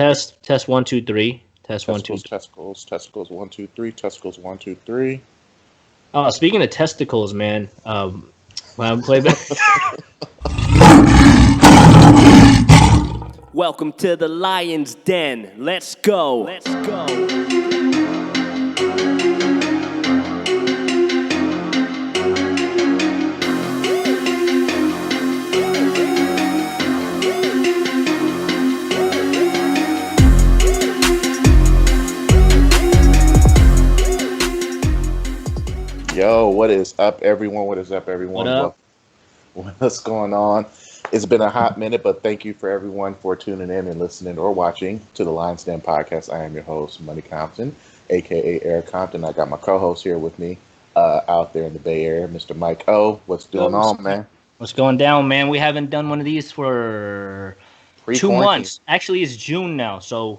Test 1 2 3. Test 1 2 3. Testicles 1 2 3. Testicles 1 2 3. Oh, speaking of testicles, man. When I play back. Welcome to the Lion's Den. Let's go. Let's go. Yo, what is up, everyone? What is up, everyone? What up? What's going on? It's been a hot minute, but thank you for everyone for tuning in and listening or watching to the Lion's Den podcast. I am your host, MoneyCompton, a.k.a. Eric Compton. I got my co-host here with me out there in the Bay Area, Mr. MIKEO. What's going on, man? What's going down, man? We haven't done one of these for 2 months. Actually, it's June now, so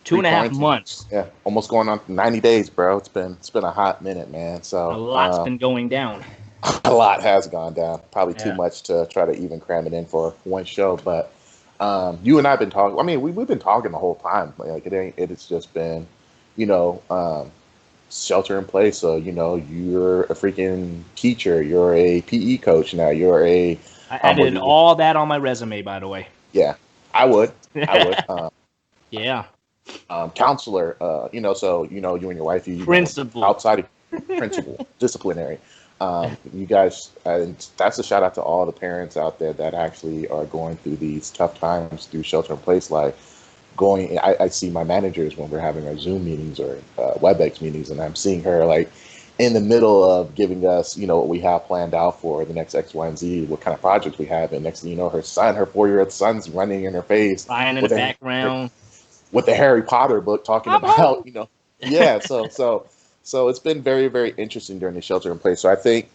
2.5 months. Yeah, almost going on 90 days, bro. It's been a hot minute, man. So a lot's been going down. A lot has gone down. Probably too much to try to even cram it in for one show. But you and I have been talking. I mean, we've been talking the whole time. Like it's just been, shelter in place. So you're a freaking teacher. You're a PE coach now. I added all that on my resume, by the way. Yeah, I would. Yeah. Counselor. So you and your wife. Principal. Outside of principal, disciplinary. You guys, and that's a shout out to all the parents out there that actually are going through these tough times through shelter in place. Like I see my managers when we're having our Zoom meetings or WebEx meetings, and I'm seeing her like in the middle of giving us, what we have planned out for the next X, Y, and Z, what kind of projects we have. And next thing you know, her 4-year-old son's running in her face, lying in the background with the Harry Potter book talking about, yeah. So it's been very, very interesting during the shelter in place. So I think,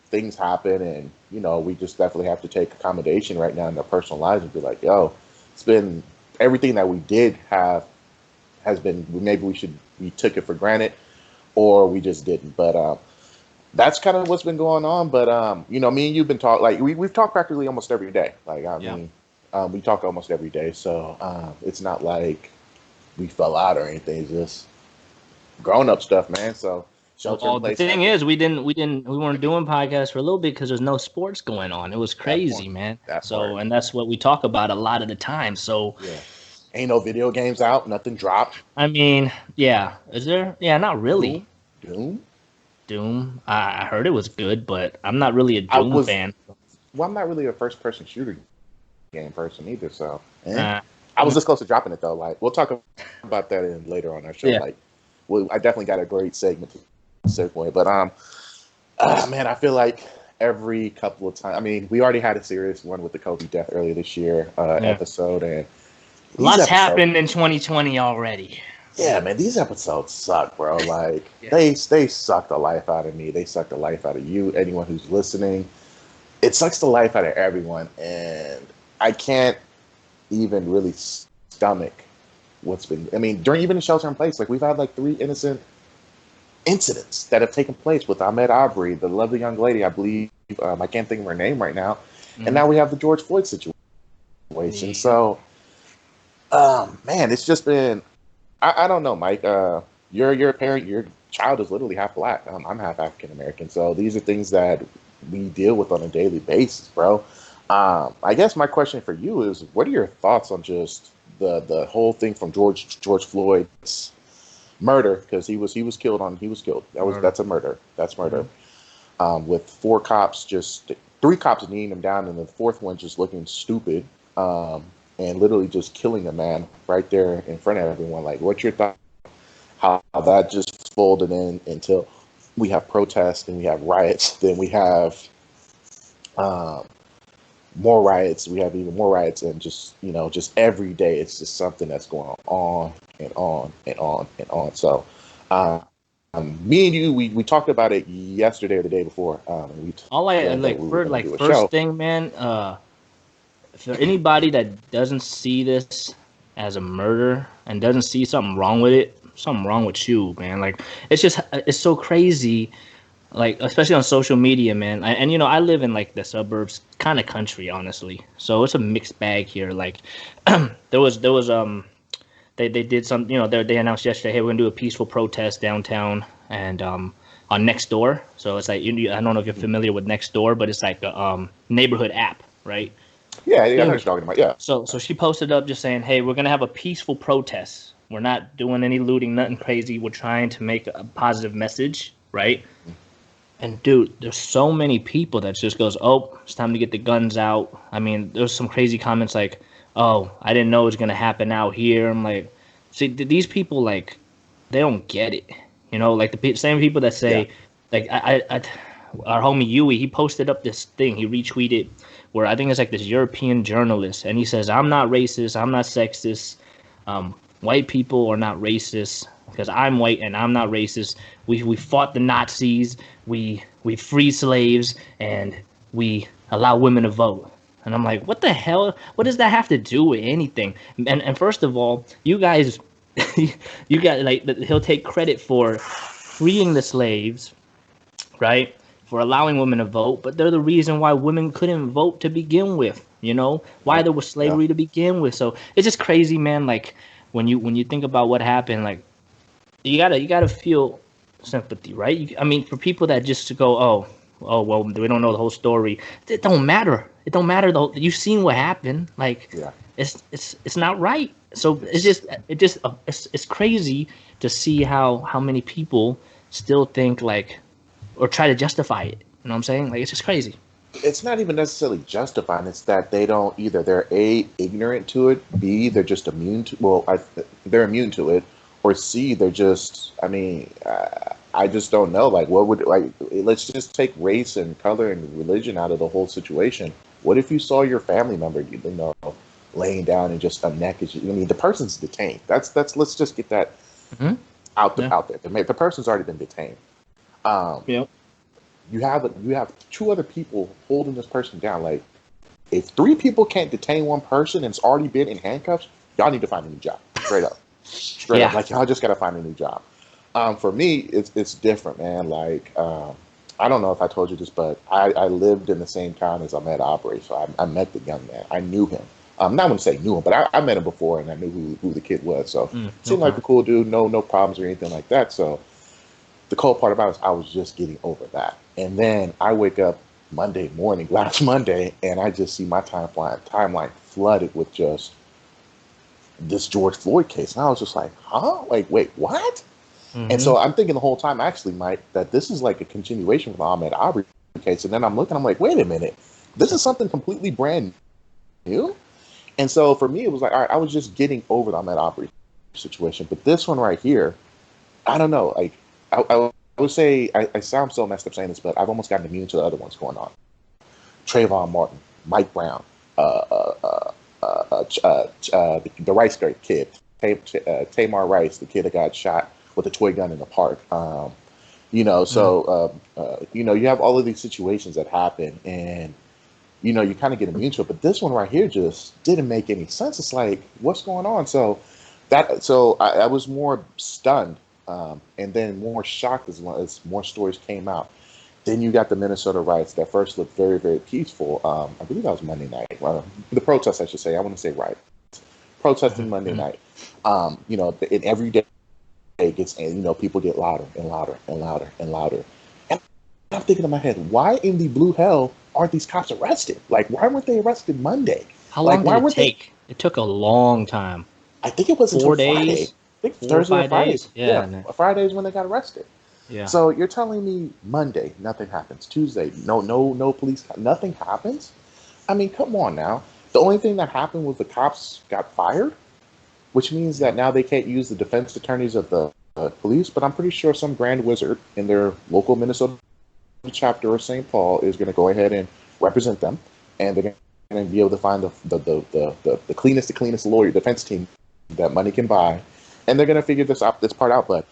things happen and, we just definitely have to take accommodation right now in our personal lives and be like, yo, it's been everything that we did have has been, maybe we took it for granted or we just didn't. But that's kind of what's been going on. But, me and you've been talking, like we've talked practically almost every day. Like, we talk almost every day. So it's not like we fell out or anything. It's just grown up stuff, man. So the thing is, we weren't doing podcasts for a little bit because there's no sports going on. It was crazy, man. And that's what we talk about a lot of the time. So ain't no video games out, nothing dropped. I mean, yeah. Is there? Yeah, not really. Doom. I heard it was good, but I'm not really a Doom fan. Well, I'm not really a first person shooter game person either. So I was this close to dropping it though. Like we'll talk about that later on our show. Yeah. Like. Well, I definitely got a great segment to segue, but man, I feel like every couple of times. I mean, we already had a serious one with the Kobe death earlier this year episode, and lots happened in 2020 already. Yeah, man, these episodes suck, bro. Like they suck the life out of me. They suck the life out of you. Anyone who's listening, it sucks the life out of everyone, and I can't even really stomach what's been, during even the shelter in place, like we've had like 3 innocent incidents that have taken place with Ahmaud Arbery, the lovely young lady, I believe, I can't think of her name right now. Mm-hmm. And now we have the George Floyd situation. Yeah. So, man, it's just been, I don't know, Mike, you're a parent, your child is literally half black. I'm half African-American. So these are things that we deal with on a daily basis, bro. I guess my question for you is, what are your thoughts on just the whole thing from George Floyd's murder, because he was killed. That's a murder. That's murder. Mm-hmm. With 3 cops kneeing him down, and the 4th one just looking stupid, and literally just killing a man right there in front of everyone. Like, what's your thought? How that just folded in until we have protests, and we have riots, then we have more riots. We have even more riots, and just every day it's just something that's going on and on and on and on. So me and you, we talked about it yesterday or the day before. First thing, man, for anybody that doesn't see this as a murder and doesn't see something wrong with it, something wrong with you, man. Like, it's so crazy like especially on social media, man. And I live in like the suburbs, kind of country, honestly. So it's a mixed bag here. Like there was they did some, they announced yesterday, hey, we're gonna do a peaceful protest downtown and on Nextdoor. So it's like I don't know if you're familiar with Nextdoor, but it's like a neighborhood app, right? Yeah, I know what you're talking about. Yeah. So she posted up just saying, hey, we're gonna have a peaceful protest. We're not doing any looting, nothing crazy. We're trying to make a positive message, right? And dude, there's so many people that just goes, oh, it's time to get the guns out. I mean, there's some crazy comments like, oh, I didn't know it was gonna happen out here. I'm like, see, these people like, they don't get it. Like the same people that say, like our homie Yui, he posted up this thing, he retweeted where I think it's like this European journalist, and he says, I'm not racist, I'm not sexist. White people are not racist because I'm white and I'm not racist. We fought the Nazis, we free slaves, and we allow women to vote. And I'm like, what the hell? What does that have to do with anything? And first of all, you guys, you got like he'll take credit for freeing the slaves, right? For allowing women to vote, but they're the reason why women couldn't vote to begin with. Why there was slavery to begin with. So it's just crazy, man. Like when you think about what happened, like you gotta feel sympathy, right? I mean, for people that just go, oh, well, we don't know the whole story. It don't matter. It don't matter though. You've seen what happened. Like, it's not right. So it's crazy to see how many people still think like, or try to justify it. You know what I'm saying? Like, it's just crazy. It's not even necessarily justifying. It's that they don't either. They're A, ignorant to it. B, they're just immune to. Well, they're immune to it. Or C, they're just. I mean, I just don't know. Like, what would like? Let's just take race and color and religion out of the whole situation. What if you saw your family member, laying down and just naked? I mean, the person's detained. That's. Let's just get that out there. The person's already been detained. You have two other people holding this person down. Like, if three people can't detain one person and it's already been in handcuffs, y'all need to find a new job. Straight up. Like, y'all just gotta find a new job. For me, it's different, man. Like, I don't know if I told you this, but I lived in the same town as Ahmed Aubrey, so I met the young man. I knew him. Not going to say knew him, but I met him before, and I knew who the kid was. So seemed like a cool dude. No problems or anything like that. So the cool part about it is I was just getting over that. And then I wake up Monday morning, last Monday, and I just see my timeline flooded with just this George Floyd case. And I was just like, huh? Like, wait, what? And so I'm thinking the whole time, actually, Mike, that this is like a continuation from the Ahmed Aubrey case. And then I'm like, wait a minute. This is something completely brand new? And so for me, it was like, all right, I was just getting over the Ahmed Aubrey situation. But this one right here, I don't know. Like, I would say, I sound so messed up saying this, but I've almost gotten immune to the other ones going on. Trayvon Martin, Mike Brown, the Rice kid, Tamar Rice, the kid that got shot with a toy gun in the park. You have all of these situations that happen, and you kind of get immune to it. But this one right here just didn't make any sense. It's like, what's going on? So I was more stunned, and then more shocked as more stories came out. Then you got the Minnesota riots that first looked very, very peaceful. I believe that was Monday night. The protest, I should say. I want to say riots. Protesting Monday night. And every day it gets, people get louder and louder and louder and louder. And I'm thinking in my head, why in the blue hell aren't these cops arrested? Like, why weren't they arrested Monday? How long did it take? It took a long time. I think it was 4 days. Friday. I think Thursday or Friday. Yeah. Friday's when they got arrested. Yeah. So you're telling me Monday nothing happens, Tuesday no police, nothing happens? I mean, come on now. The only thing that happened was the cops got fired, which means that now they can't use the defense attorneys of the police. But I'm pretty sure some grand wizard in their local Minnesota chapter of St. Paul is going to go ahead and represent them, and they're going to be able to find the cleanest lawyer defense team that money can buy, and they're going to figure this part out. But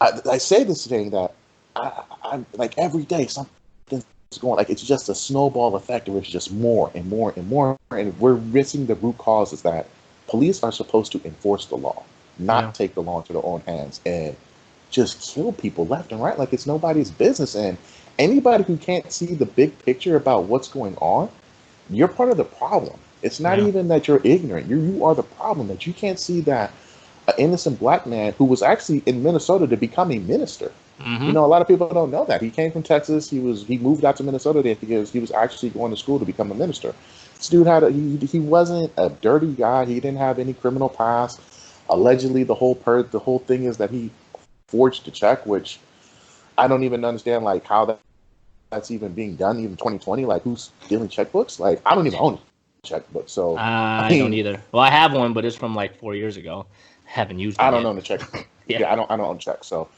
I say this thing that I'm like, every day something's going, like, it's just a snowball effect where it's just more and more and more, and we're missing the root causes that police are supposed to enforce the law, not take the law into their own hands. And just kill people left and right like it's nobody's business. And anybody who can't see the big picture about what's going on, you're part of the problem. It's not Yeah. even that you're ignorant. You are the problem, that you can't see that an innocent black man who was actually in Minnesota to become a minister. You Mm-hmm. know, a lot of people don't know that. He came from Texas. He moved out to Minnesota there because he was actually going to school to become a minister. This dude he wasn't a dirty guy. He didn't have any criminal past. Allegedly, the whole thing is that he forged a check, which I don't even understand like how that's even being done, even 2020. Like, who's stealing checkbooks? Like, I don't even own a checkbook, so I I don't mean, either. Well, I have one, but it's from like 4 years ago. Haven't used it I don't yet. own a check. Yeah. Yeah, I don't own checks. So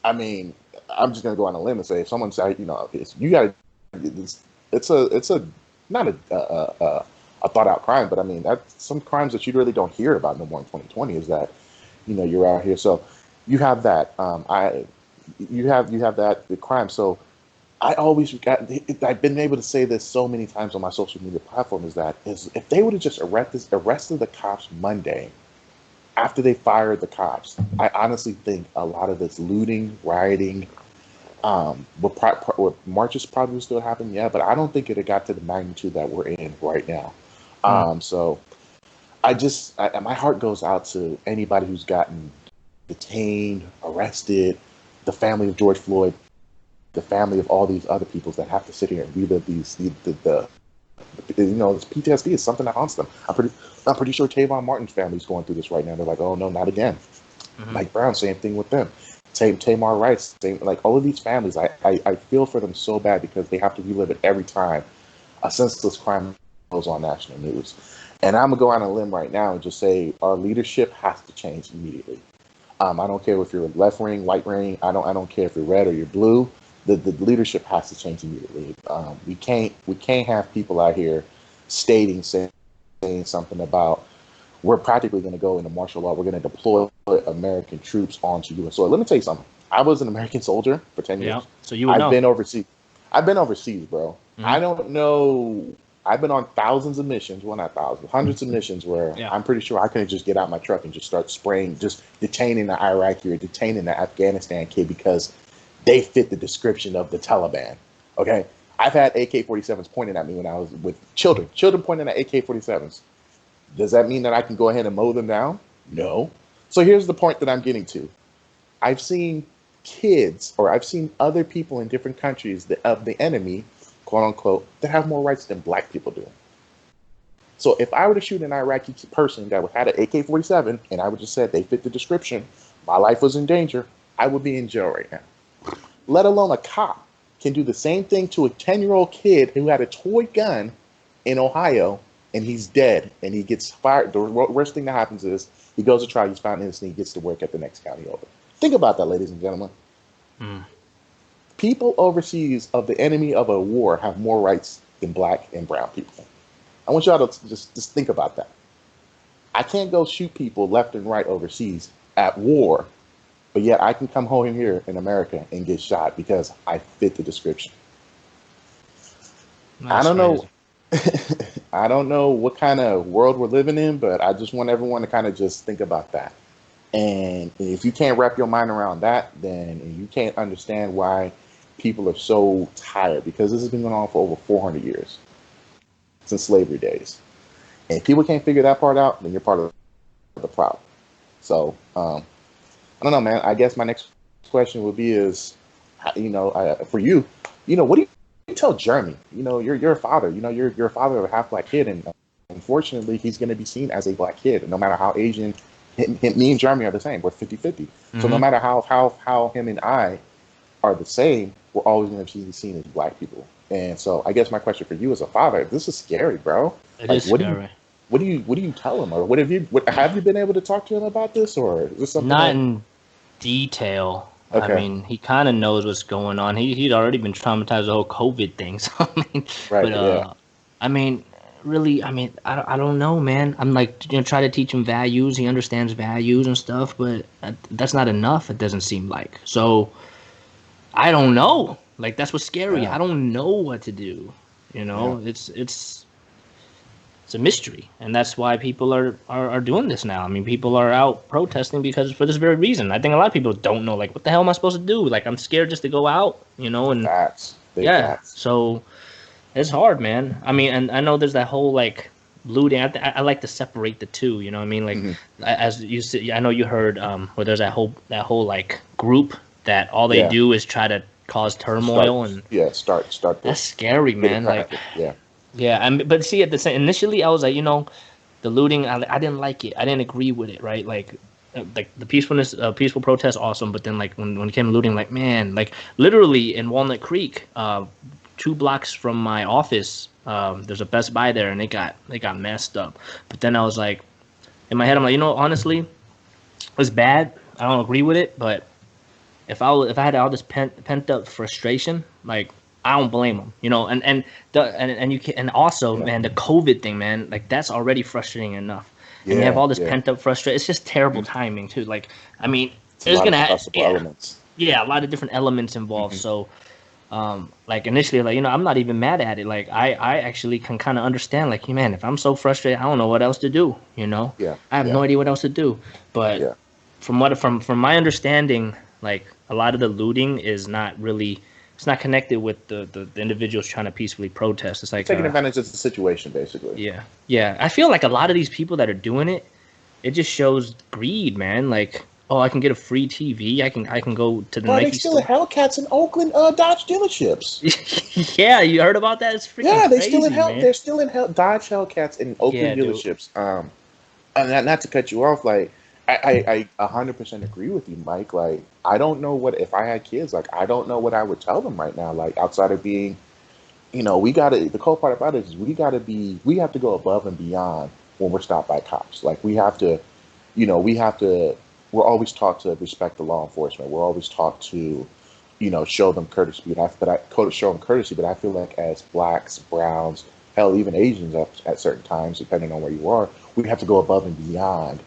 I mean, I'm just gonna go on a limb and say if someone say, you know, you got to, it's a not a thought out crime, but I mean that some crimes that you really don't hear about no more in 2020 is that, you know, you're out here. So you have that. You have that the crime. So I always got. I've been able to say this so many times on my social media platform is if they would have just arrested the cops Monday after they fired the cops, I honestly think a lot of this looting, rioting, what marches probably still happen, yeah, but I don't think it had got to the magnitude that we're in right now. Mm. So my heart goes out to anybody who's gotten detained, arrested, the family of George Floyd, the family of all these other people that have to sit here and relive the you know, this PTSD is something that haunts them. I'm pretty sure Tavon Martin's family's going through this right now. They're like, oh no, not again. Mm-hmm. Mike Brown, same thing with them. Tamar Rice, same, like all of these families. I feel for them so bad because they have to relive it every time a senseless crime goes on national news. And I'm gonna go on a limb right now and just say our leadership has to change immediately. I don't care if you're left wing, right wing. I don't care if you're red or you're blue. The leadership has to change immediately. We can't have people out here saying something about we're practically going to go into martial law. We're going to deploy American troops onto U.S. soil. Let me tell you something. I was an American soldier for 10 Yeah. years. So you would I've know. been overseas. I've been overseas, bro. Mm-hmm. I don't know. I've been on thousands of missions. Well, not thousands, hundreds of missions where Yeah. I'm pretty sure I couldn't just get out my truck and just start spraying, just detaining the Iraqi or detaining the Afghanistan kid because they fit the description of the Taliban. Okay. I've had AK-47s pointed at me when I was with children pointing at AK-47s. Does that mean that I can go ahead and mow them down? No. So here's the point that I'm getting to. I've seen kids, or I've seen other people in different countries of the enemy, quote unquote, that have more rights than black people do. So if I were to shoot an Iraqi person that had an AK-47 and I would just say they fit the description, my life was in danger, I would be in jail right now. Let alone a cop can do the same thing to a 10-year-old kid who had a toy gun in Ohio and he's dead and he gets fired. The worst thing that happens is he goes to trial, he's found innocent, he gets to work at the next county over. Think about that, ladies and gentlemen. People overseas of the enemy of a war have more rights than black and brown people. I want y'all to just think about that. I can't go shoot people left and right overseas at war, but yet I can come home here in America and get shot because I fit the description. I don't know. I don't know what kind of world we're living in, but I just want everyone to kind of just think about that. And if you can't wrap your mind around that, then you can't understand why people are so tired, because this has been going on for over 400 years, since slavery days. And if people can't figure that part out, then you're part of the problem. So, I don't know, man. I guess my next question would be is, you know, for you, you know, what do you tell Jeremy? You know, you're a father. You know, you're a father of a half black kid, and unfortunately, he's going to be seen as a black kid, no matter how Asian. Me and Jeremy are the same. We're 50-50. Mm-hmm. So no matter how him and I are the same, we're always going to be seen as black people. And so I guess my question for you as a father, this is scary, bro. It is scary. What do you tell him, or have you been able to talk to him about this, or is this something? Not in detail. Okay. I mean, he kind of knows what's going on. He'd already been traumatized with the whole COVID thing. So I mean, right? But yeah. I mean, really, I mean, I don't know, man. I'm like, you know, try to teach him values. He understands values and stuff, but that's not enough. It doesn't seem like. So I don't know. Like, that's what's scary. Yeah. I don't know what to do. You know, yeah. it's a mystery, and that's why people are doing this now. I mean, people are out protesting because for this very reason. I think a lot of people don't know, like, what the hell am I supposed to do? Like, I'm scared just to go out, you know, and Facts. Big yeah, facts. so it's hard, man. I mean, and I know there's that whole like looting. I like to separate the two. You know what I mean? Like, as you said, I know you heard where there's that whole like group that all they Yeah. do is try to cause turmoil, and Start that's scary, man. Like, yeah. yeah. But see, at the same initially, I was like, the looting. I didn't like it. I didn't agree with it. Right? Like the peacefulness, peaceful protest, awesome. But then like when it came to looting, like, man, like literally in Walnut Creek, 2 blocks from my office, there's a Best Buy there, and they got messed up. But then I was like, in my head, I'm like, honestly, it's bad. I don't agree with it, but if I had all this pent up frustration, like, I don't blame them, and you can, and also, man, the COVID thing, man, like, that's already frustrating enough, and you have all this pent up frustration. It's just terrible timing too. Like, I mean, there's gonna elements. yeah, a lot of different elements involved. So, like initially, like, I'm not even mad at it. Like, I actually can kind of understand, like, man, if I'm so frustrated, I don't know what else to do. Yeah. I have no idea what else to do. But from my understanding, like, a lot of the looting is not really, it's not connected with the individuals trying to peacefully protest. It's like taking advantage of the situation, basically. Yeah. I feel like a lot of these people that are doing it, it just shows greed, man. Like, oh, I can get a free TV. I can go to the Nike they stealing store. Hellcats in Oakland Dodge dealerships. Yeah, you heard about that? It's freaking Yeah, crazy, man. they're stealing Dodge Hellcats in Oakland Yeah, dude. dealerships. And not to cut you off, like, I 100% agree with you, Mike. Like, I don't know what, if I had kids, like, I don't know what I would tell them right now. Like, outside of being, the cool part about it is we have to go above and beyond when we're stopped by cops. Like, we're always taught to respect the law enforcement. We're always taught to, show them courtesy. Show them courtesy. But I feel like as blacks, browns, hell, even Asians at certain times, depending on where you are, we have to go above and beyond.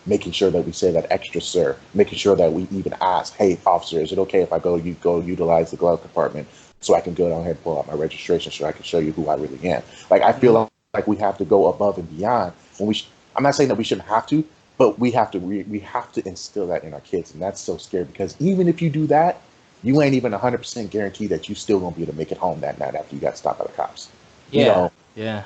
Making sure that we say that extra sir, making sure that we even ask, hey, officer, is it okay if I go utilize the glove compartment so I can go down here and pull out my registration so I can show you who I really am? Like, I feel like we have to go above and beyond. I'm not saying that we shouldn't have to, but we have to instill that in our kids. And that's so scary, because even if you do that, you ain't even 100% guaranteed that you still gonna be able to make it home that night after you got stopped by the cops. Yeah.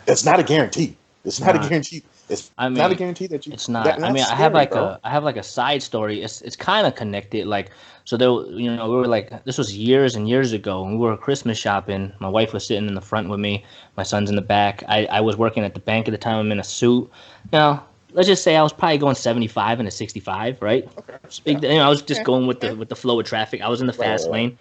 It's not a guarantee. It's not a guarantee. It's not a guarantee that you. It's not. I mean, I have like a side story. It's kind of connected. Like, so there, we were like, this was years and years ago, and we were Christmas shopping. My wife was sitting in the front with me. My son's in the back. I was working at the bank at the time. I'm in a suit. Let's just say I was probably going 75 and a 65, right? Okay. I was just going with the flow of traffic. I was in the fast lane,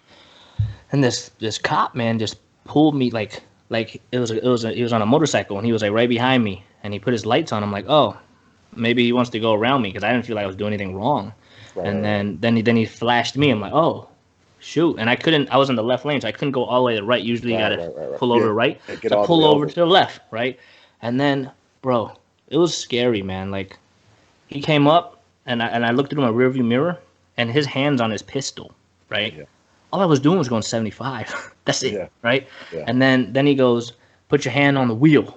and this cop, man, just pulled me like he was on a motorcycle, and he was like right behind me, and he put his lights on. I'm like, oh, maybe he wants to go around me, because I didn't feel like I was doing anything wrong. Then he flashed me. I'm like, oh, shoot. And I was in the left lane, so I couldn't go all the way to the right. Usually you gotta pull over to the right. So pull over to the left, right? And then, bro, it was scary, man. Like, he came up, and I looked through my rearview mirror, and his hand's on his pistol, right? Yeah. All I was doing was going 75. That's it, right? Yeah. And then he goes, put your hand on the wheel.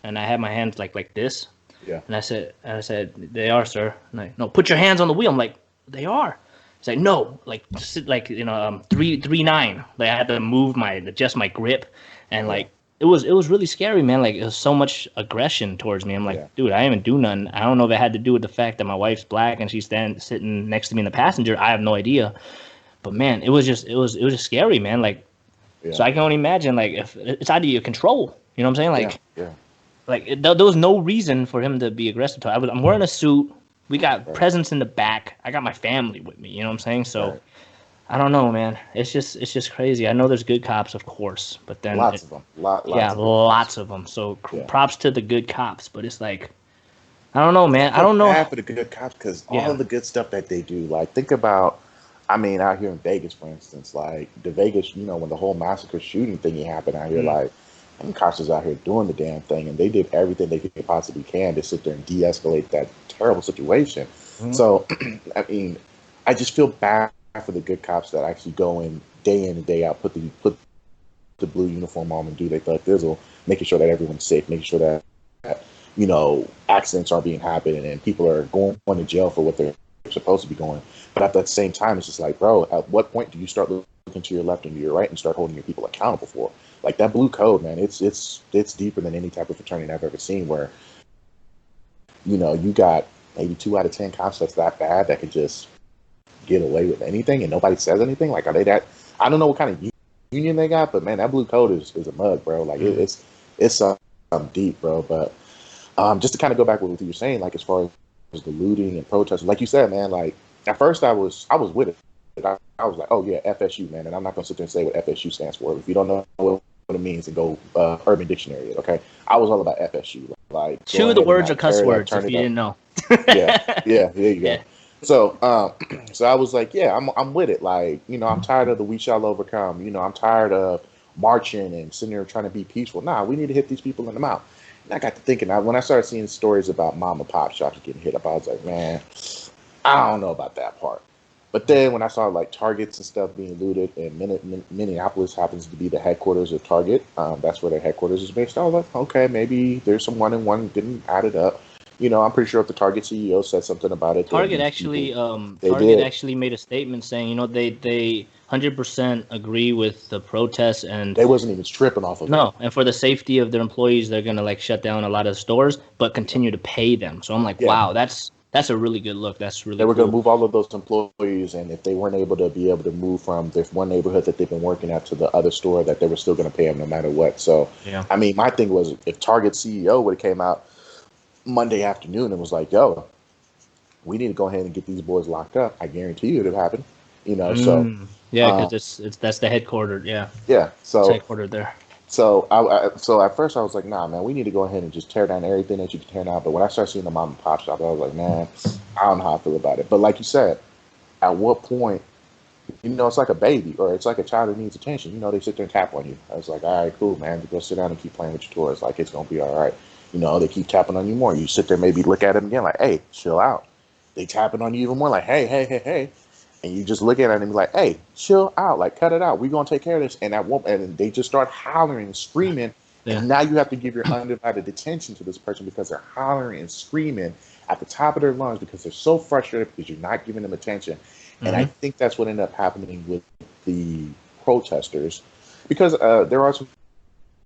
And I had my hands like this. Yeah. And I said, they are, sir. And no, put your hands on the wheel. I'm like, they are. He's like, no, like 3-9. Like, I had to adjust my grip, and like it was really scary, man. Like, it was so much aggression towards me. I'm like, dude, I didn't even do nothing. I don't know if it had to do with the fact that my wife's black and she's sitting next to me in the passenger. I have no idea. But man, it was just scary, man. Like, so I can only imagine, like, if it's out of your control. You know what I'm saying? Like, like there was no reason for him to be aggressive. I'm wearing a suit. We got presents in the back. I got my family with me. You know what I'm saying? So I don't know, man. It's just crazy. I know there's good cops, of course, but then lots of them. Lots of them. So props to the good cops, but it's like, I don't know, man. I don't know. Bad for the good cops, because all of the good stuff that they do. Like, think about, I mean, out here in Vegas, for instance, like the Vegas, when the whole massacre shooting thingy happened out here, like, and cops was out here doing the damn thing, and they did everything they could possibly can to sit there and de-escalate that terrible situation. So, I mean, I just feel bad for the good cops that actually go in and day out, put the blue uniform on and do their thug thizzle, making sure that everyone's safe, making sure that accidents are being happening and people are going to jail for what they're supposed to be going. But at the same time, it's just like, bro, at what point do you start looking to your left and to your right and start holding your people accountable for it? Like that blue code, man, it's deeper than any type of fraternity I've ever seen where, you got maybe 2 out of 10 cops that's that bad that could just get away with anything and nobody says anything. Like, are they that? I don't know what kind of union they got, but man, that blue code is a mug, bro. Like it's deep, bro. But just to kind of go back with what you were saying, like as far as the looting and protesting, like you said, man, like at first I was with it. I was like, oh yeah, FSU, man, and I'm not gonna sit there and say what FSU stands for. If you don't know what it means, then go Urban Dictionary. Okay, I was all about FSU. Like chew the words or cuss words if you didn't know. yeah, there you go. Yeah. So, so I was like, yeah, I'm with it. Like, I'm tired of the we shall overcome. I'm tired of marching and sitting there trying to be peaceful. Nah, we need to hit these people in the mouth. And I got to thinking, when I started seeing stories about mom and pop shops getting hit up, I was like, man, I don't know about that part. But then when I saw like Targets and stuff being looted, and Minneapolis happens to be the headquarters of Target, that's where their headquarters is based. I was like, okay, maybe there's some 1 and 1 didn't add it up. I'm pretty sure if the Target CEO said something about it, Target actually made a statement saying, they 100% agree with the protests and they wasn't even tripping off of it. No, and for the safety of their employees, they're gonna like shut down a lot of stores, but continue to pay them. So I'm like, wow, that's a really good look. That's really. They were cool. gonna move all of those employees, and if they weren't able to move from this one neighborhood that they've been working at to the other store, that they were still gonna pay them no matter what. So yeah, I mean, my thing was if Target CEO would have came out Monday afternoon and was like, yo, we need to go ahead and get these boys locked up, I guarantee you it would have happened. So yeah, because that's the headquarters. Yeah, so it's headquartered there. So so at first I was like, nah, man, we need to go ahead and just tear down everything that you can tear down. But when I started seeing the mom and pop shop, I was like, man, I don't know how I feel about it. But like you said, at what point, it's like a baby or it's like a child that needs attention. They sit there and tap on you. I was like, all right, cool, man, go sit down and keep playing with your toys. Like it's gonna be all right. They keep tapping on you more. You sit there, maybe look at them again, like, hey, chill out. They tapping on you even more, like, hey. And you just look at it and be like, hey, chill out, like cut it out. We're gonna take care of this. And they just start hollering and screaming. Yeah. And now you have to give your undivided attention to this person because they're hollering and screaming at the top of their lungs because they're so frustrated because you're not giving them attention. Mm-hmm. And I think that's what ended up happening with the protesters. Because there are some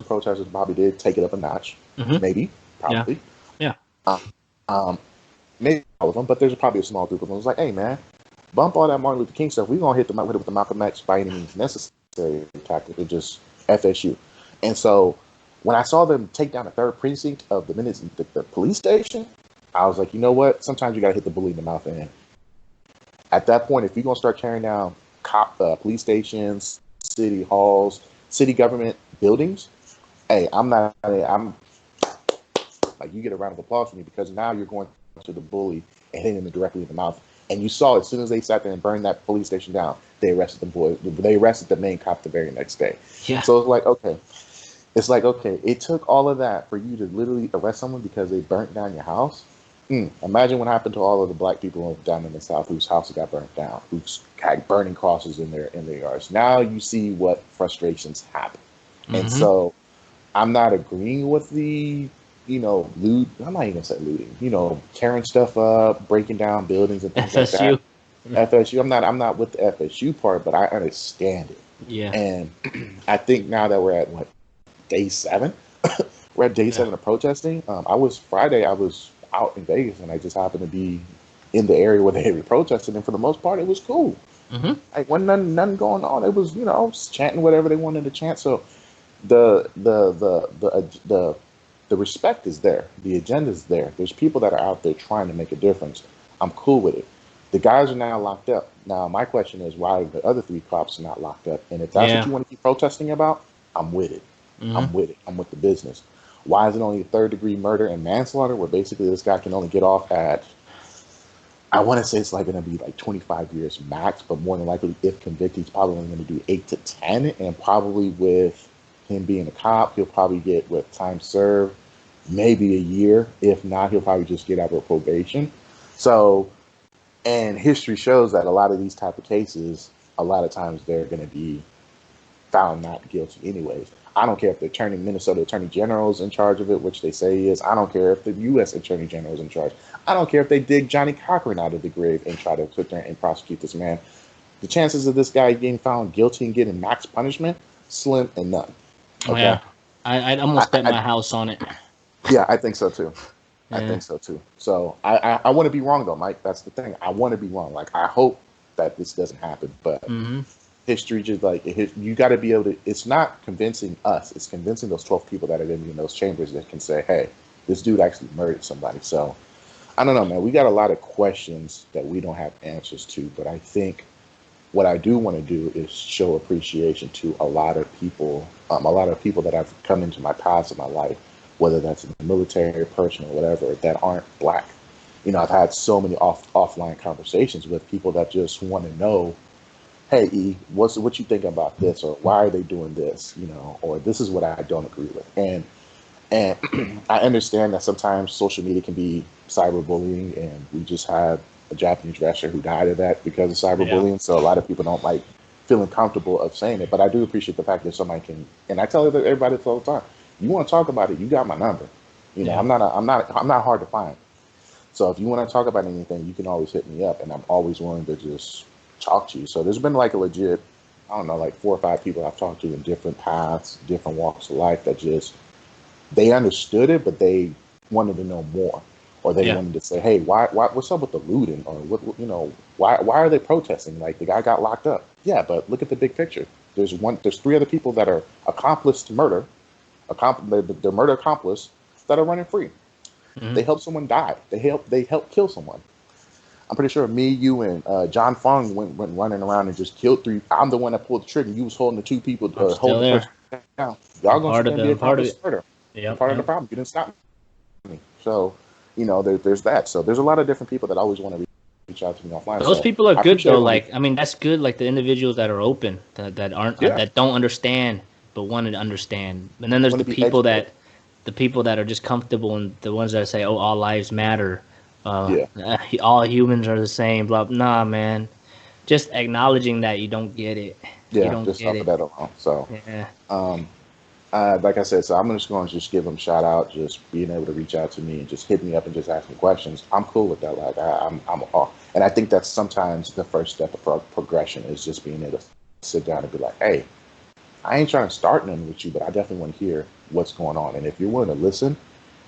protesters probably did take it up a notch. Mm-hmm. Maybe, probably. Yeah. Maybe all of them, but there's probably a small group of them who's like, hey man, bump all that Martin Luther King stuff. We're gonna hit with the Malcolm X by any means necessary tactic. It's just FSU. And so when I saw them take down the 3rd precinct of the police station, I was like, you know what? Sometimes you gotta hit the bully in the mouth. And at that point, if you're gonna start tearing down police stations, city halls, city government buildings, hey, I'm like, you get a round of applause from me because now you're going to the bully and hitting him directly in the mouth. And you saw as soon as they sat there and burned that police station down, they arrested the boy. They arrested the main cop the very next day. Yeah. So it's like, okay. It took all of that for you to literally arrest someone because they burnt down your house. Imagine what happened to all of the black people down in the South whose houses got burnt down, who's had burning crosses in their yards. Now you see what frustrations happen. Mm-hmm. And so I'm not agreeing with the loot. I'm not even gonna say looting. Tearing stuff up, breaking down buildings and things FSU. Like that. FSU. I'm not with the FSU part, but I understand it. Yeah. And I think now that we're at day 7, we're at day 7 of protesting. Friday. I was out in Vegas, and I just happened to be in the area where they were protesting, and for the most part, it was cool. Mm-hmm. Like wasn't nothing going on. It was chanting whatever they wanted to chant. So the respect is there. The agenda is there. There's people that are out there trying to make a difference. I'm cool with it. The guys are now locked up. Now, my question is why the other 3 cops are not locked up? And if that's what you want to keep protesting about, I'm with it. Mm-hmm. I'm with it. I'm with the business. Why is it only 3rd-degree murder and manslaughter where basically this guy can only get off at, I want to say it's like going to be like 25 years max, but more than likely, if convicted, he's probably only going to do 8 to 10, and probably with him being a cop, he'll probably get with time served, maybe a year. If not, he'll probably just get out of probation. So, and history shows that a lot of these type of cases, a lot of times they're going to be found not guilty anyways. I don't care if the Minnesota Attorney General is in charge of it, which they say he is. I don't care if the U.S. Attorney General is in charge. I don't care if they dig Johnny Cochran out of the grave and try to sit there and prosecute this man. The chances of this guy getting found guilty and getting max punishment, slim and none. Okay? Yeah, I'd almost bet my house on it. Yeah, I think so too. Yeah. I think so too. So I want to be wrong though, Mike. That's the thing. I want to be wrong. Like I hope that this doesn't happen, but history just like you got to be able to. It's not convincing us. It's convincing those 12 people that are in those chambers that can say, "Hey, this dude actually murdered somebody." So I don't know, man. We got a lot of questions that we don't have answers to, but I think what I do want to do is show appreciation to a lot of people that have come into my past in my life, whether that's in the military, personal, whatever, that aren't black. You know, I've had so many offline conversations with people that just want to know, hey, E, what you think about this, or why are they doing this, you know, or this is what I don't agree with. And I understand that sometimes social media can be cyberbullying, and we just had a Japanese wrestler who died of that because of cyberbullying. Yeah. So a lot of people don't like feeling comfortable of saying it, but I do appreciate the fact that somebody can, and I tell everybody this all the time, you want to talk about it, you got my number. You know, I'm not hard to find. So if you want to talk about anything, you can always hit me up, and I'm always willing to just talk to you. So there's been like a legit, I don't know, like 4 or 5 people I've talked to in different paths, different walks of life that just, they understood it, but they wanted to know more, or they wanted to say, hey, why, what's up with the looting, or what, you know, why are they protesting? Like the guy got locked up. Yeah, but look at the big picture. There's 3 other people that are accomplice to murder, they're murder accomplice that are running free. They helped someone die. They helped kill someone. I'm pretty sure me, you, and John Fong went running around and just killed 3. I'm the one that pulled the trigger. You was holding the 2 people, holding the person down. Y'all gonna stand be accomplice murder. Part of the problem. You didn't stop me. So, you know, there's that. So there's a lot of different people that always want to reach out to me offline. Those people are good though. Like, I mean, that's good. Like the individuals that are open, that aren't that don't understand but want to understand. And then there's the people that. The people that are just comfortable, and the ones that say, "Oh, all lives matter, all humans are the same." Blah. Nah, man. Just acknowledging that you don't get it. Yeah, you don't just get it. That alone. So, yeah. Like I said, so I'm just going to just give them a shout out, just being able to reach out to me and just hit me up and just ask me questions. I'm cool with that. Like I'm and I think that's sometimes the first step of progression is just being able to sit down and be like, hey, I ain't trying to start nothing with you, but I definitely want to hear what's going on. And if you're willing to listen,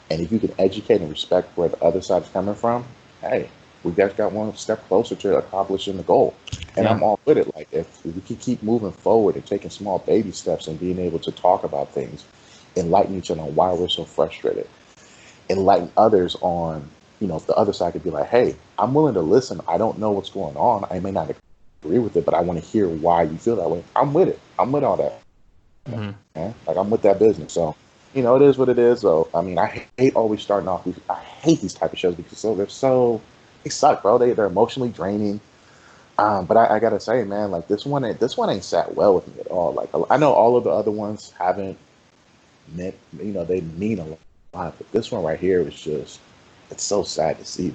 and if you can educate and respect where the other side is coming from, hey, we got one step closer to accomplishing the goal. And I'm all with it. Like if we can keep moving forward and taking small baby steps and being able to talk about things, enlighten each other on why we're so frustrated, enlighten others on, you know, if the other side could be like, hey, I'm willing to listen. I don't know what's going on. I may not agree with it, but I want to hear why you feel that way. I'm with it. I'm with all that. Yeah? Like I'm with that business. So, you know, it is what it is. So, I mean, I hate always starting off. I hate these type of shows because they suck, bro. They're emotionally draining. But I gotta say, man, like this one ain't sat well with me at all. Like I know all of the other ones haven't meant, you know, they mean a lot, but this one right here is just, it's so sad to see.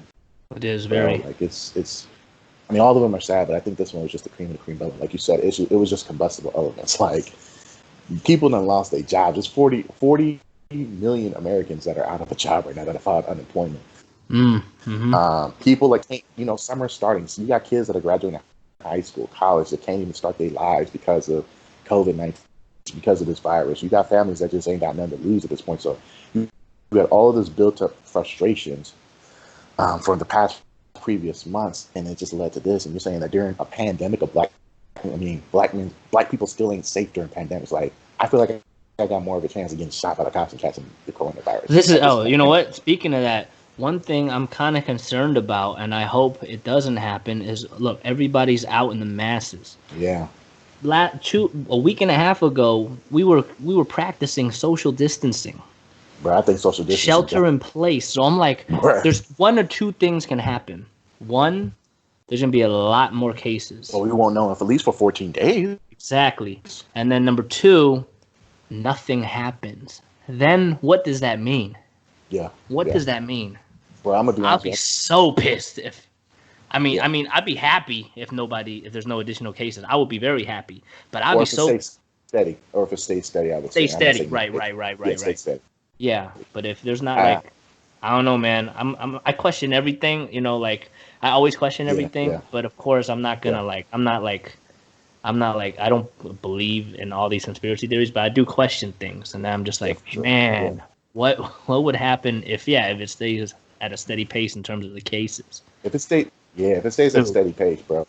It is very like it's. I mean, all of them are sad, but I think this one was just the cream of the cream. But like you said, it was just combustible elements. Like people done lost their jobs. There's 40 million Americans that are out of a job right now that have filed unemployment. People like, you know, summer's starting. So you got kids that are graduating high school, college that can't even start their lives because of COVID-19, because of this virus. You got families that just ain't got nothing to lose at this point. So you got all of this built up frustrations from the past previous months, and it just led to this. And you're saying that during a pandemic of black people still ain't safe during pandemics. Like I feel like I got more of a chance of getting shot by the cops and catching the coronavirus. You know what? Speaking of that, one thing I'm kind of concerned about, and I hope it doesn't happen, is look, everybody's out in the masses. Yeah. A week and a half ago, we were practicing social distancing. Bro, I think social distancing. Shelter in place. So I'm like, there's 1 or 2 things can happen. One, there's gonna be a lot more cases. Well, we won't know if at least for 14 days. Exactly. And then number 2, nothing happens. Then what does that mean? Yeah. What does that mean? Well, I'm gonna be honest. I'll be so pissed if. I mean, I'd be happy if there's no additional cases. I would be very happy, but I'll be so. steady, or if it stays steady, I would Stay say. I'm not steady. saying Right. yeah, stay steady. Yeah, but if there's not like, I don't know, man. I question everything. You know, like I always question Yeah, everything. yeah, But of course, I'm not yeah. gonna like. I'm not like. I don't believe in all these conspiracy theories, but I do question things, and I'm just Yeah, like, for sure. man, Yeah. what would happen if it stays at a steady pace in terms of the cases? If it stays at a Dude, steady pace, bro.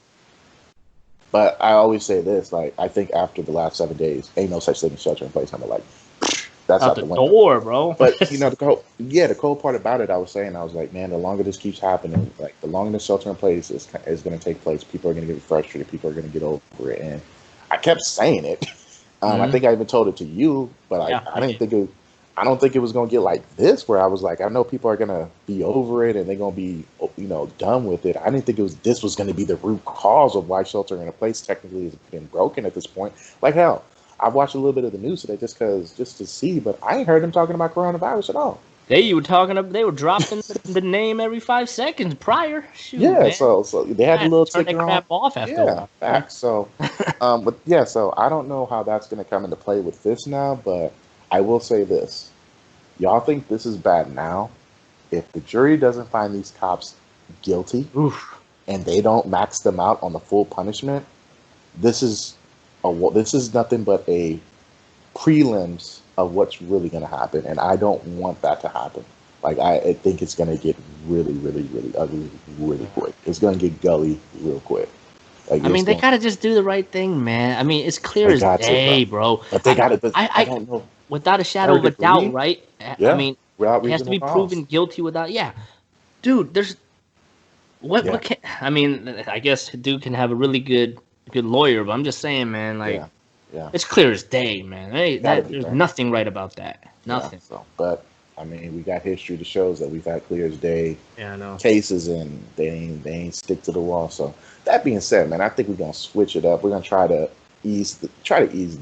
But I always say this, like, I think after the last 7 days, ain't no such thing as shelter in place. I'm like, that's out out the the window. door, bro. But the cold part about it, I was like, man, the longer this keeps happening, like the longer the shelter in place is going to take place, people are going to get frustrated, people are going to get over it, and I kept saying it. I think I even told it to you, but I didn't think it. I don't think it was going to get like this, where I was like, I know people are going to be over it and they're going to be, done with it. I didn't think this was going to be the root cause of why shelter in place technically has been broken at this point. Like, hell, I've watched a little bit of the news today just to see, but I ain't heard them talking about coronavirus at all. They were dropping the name every 5 seconds prior. Shoot, Yeah, man. so they had a little turn that ticker crap on. off after a Yeah, while. facts. So, but yeah, so I don't know how that's going to come into play with this now, but I will say this. Y'all think this is bad now? If the jury doesn't find these cops guilty Oof. and they don't max them out on the full punishment, this is nothing but a prelims of what's really going to happen, and I don't want that to happen. Like, I think it's going to get really, really, really ugly really quick. It's going to get gully real quick. Like, I mean, they gotta just do the right thing, man. I mean, it's clear as day, bro. But they got to. I don't know. Without a shadow of a doubt, right? Yeah. I mean, Without it has to be reasonable proven cause. guilty without. Yeah, dude. There's what? Yeah. What can? I mean, I guess dude can have a really good lawyer, but I'm just saying, man. Like, Yeah. it's clear as day, man. Hey, Gotta be, there's right? nothing right about that. Nothing. Yeah, so, but I mean, we got history that shows that we've had clear as day Yeah, I know. cases, and they ain't stick to the wall. So that being said, man, I think we're gonna switch it up. We're gonna try to ease the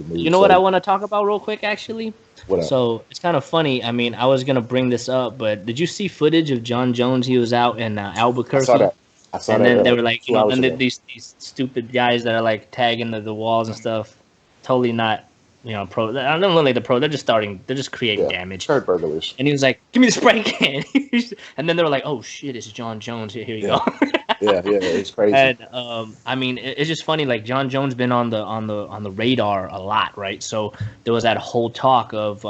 mood. You know what I want to talk about real quick, actually? What up? So it's kind of funny. I mean, I was gonna bring this up, but did you see footage of John Jones? He was out in Albuquerque. I saw that. And then they were like, 2 hours then ago. these stupid guys that are like tagging the walls and stuff, totally not, pro. I don't know, like the pro. They're just creating damage. Third burglars. And he was like, "Give me the spray can." And then they were like, "Oh shit, it's John Jones. Here you go." yeah, it's crazy. And I mean, it's just funny. Like John Jones been on the radar a lot, right? So there was that whole talk of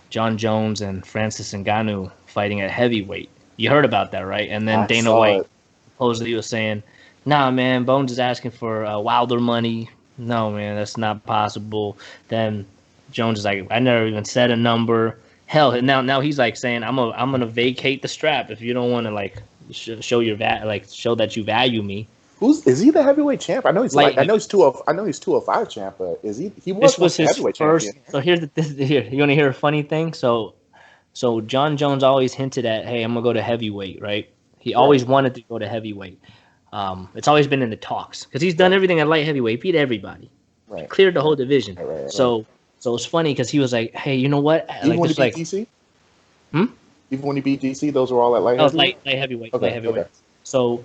John Jones and Francis Ngannou fighting at heavyweight. You heard about that, right? And then Dana White supposedly was saying, "Nah, man, Bones is asking for Wilder money. No, man, that's not possible." Then Jones is like, "I never even said a number." Hell, now he's like saying, "I'm gonna vacate the strap if you don't want to like show that you value me." Is he the heavyweight champ? I know he's I know he's 205 champ, but is he? He was his heavyweight first. champion. So here. You want to hear a funny thing? So John Jones always hinted at, "Hey, I'm gonna go to heavyweight," right? He always wanted to go to heavyweight. It's always been in the talks because he's done everything at light heavyweight, beat everybody, cleared the whole division. Right. So it's funny because he was like, "Hey, you know what?" Even when he beat DC? Even when he beat DC, those were all at light heavyweight? Light heavyweight. Okay, Light heavyweight. okay. So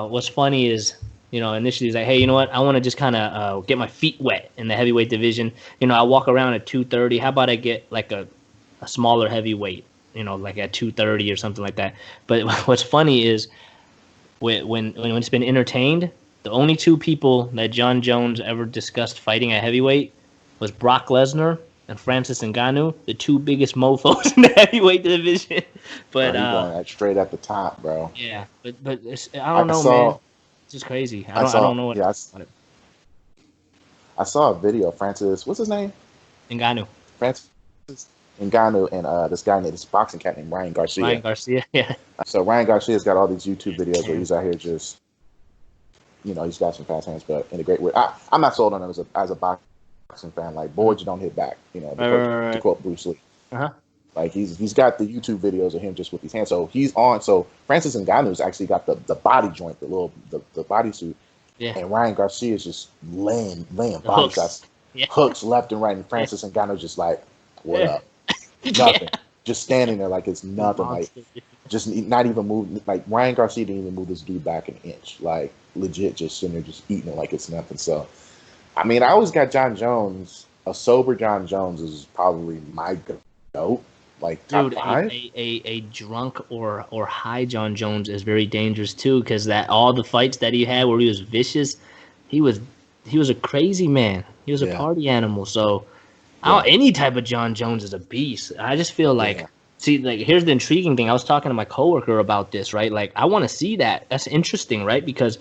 what's funny is, initially he's like, "Hey, you know what? I want to just kind of get my feet wet in the heavyweight division. I walk around at 230. How about I get like a smaller heavyweight, like at 230 or something like that." But what's funny is when it's been entertained, the only two people that John Jones ever discussed fighting at heavyweight was Brock Lesnar and Francis Ngannou, the two biggest mofos in the heavyweight division. But going straight at the top, bro. Yeah, but I don't know, man. It's just crazy. I don't know what. Yeah, I saw a video of Francis. What's his name? Ngannou. Francis Ngannou and this boxing cat named Ryan Garcia. Ryan Garcia, yeah. So Ryan Garcia's got all these YouTube videos where he's out here just, he's got some fast hands, but in a great way. I'm not sold on him as a boxing fan. Like, boards don't hit back, to quote Bruce Lee. Uh-huh. Like, he's got the YouTube videos of him just with his hands. So So Francis Ngannou's actually got the body joint, the bodysuit. Yeah. And Ryan Garcia's just laying body shots, hooks left and right, and Francis Ngannou's just like, what up? Nothing. Just standing there like it's nothing. Like, just not even moving. Like, Ryan Garcia didn't even move this dude back an inch. Like, legit, just sitting there, just eating it like it's nothing. So, I mean, I always got John Jones. A sober John Jones is probably my goat, like top Dude, five. a drunk or high John Jones is very dangerous too, because that all the fights that he had where he was vicious, he was he was a crazy man. He was a Yeah, party animal. So yeah, any type of John Jones is a beast. I just feel like, yeah, see, like here's the intriguing thing. I was talking to my coworker about this, right? Like I want to see that. That's interesting, right? Because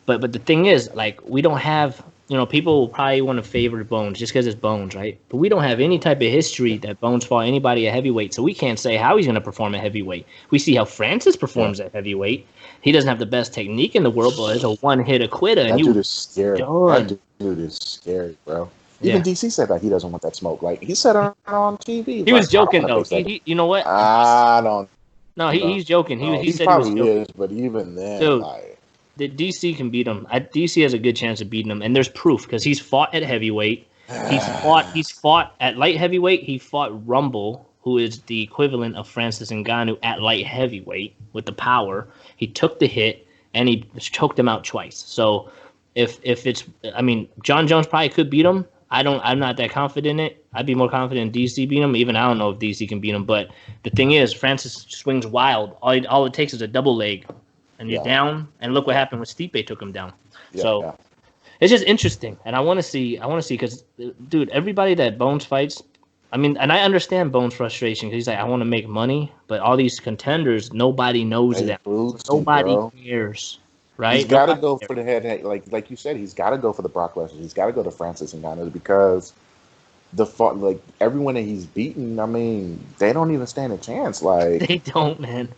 but the thing is, like, we don't have, people will probably want to favor Bones just because it's Bones, right? But we don't have any type of history that Bones fought anybody at heavyweight, so we can't say how he's going to perform at heavyweight. We see how Francis yeah. performs at heavyweight. He doesn't have the best technique in the world, but it's a one-hit quitter, and That you dude is scary. That done. dude is scary, bro. Even Yeah, DC said that he doesn't want that smoke. Like he said on TV, he's he like, was I don't joking want to though. face that. You know what? I don't No, know. he's joking. He He said he was probably joking. is, but even then, Dude, like, the DC can beat him. DC has a good chance of beating him, and there's proof because he's fought at heavyweight. He's fought at light heavyweight. He fought Rumble, who is the equivalent of Francis Ngannou at light heavyweight with the power. He took the hit and he choked him out twice. So if it's, I mean, John Jones probably could beat him. I'm not that confident in it. I'd be more confident in DC beating him. Even I don't know if DC can beat him. But the thing is, Francis swings wild. All it takes is a double leg, and you're yeah, down. And look what happened when Stipe took him down. yeah, So yeah. it's just interesting, and I want to see because, dude, everybody that Bones fights, I mean, and I understand Bones' frustration because he's like, I want to make money, but all these contenders, nobody knows Hey, them, Bootsy, nobody bro. cares, He's right? got to Nobody go cares. for the head, like you said. He's got to go for the Brock Lesnar. He's got to go to Francis Ngannou because like everyone that he's beaten. I mean, they don't even stand a chance. Like They don't, man.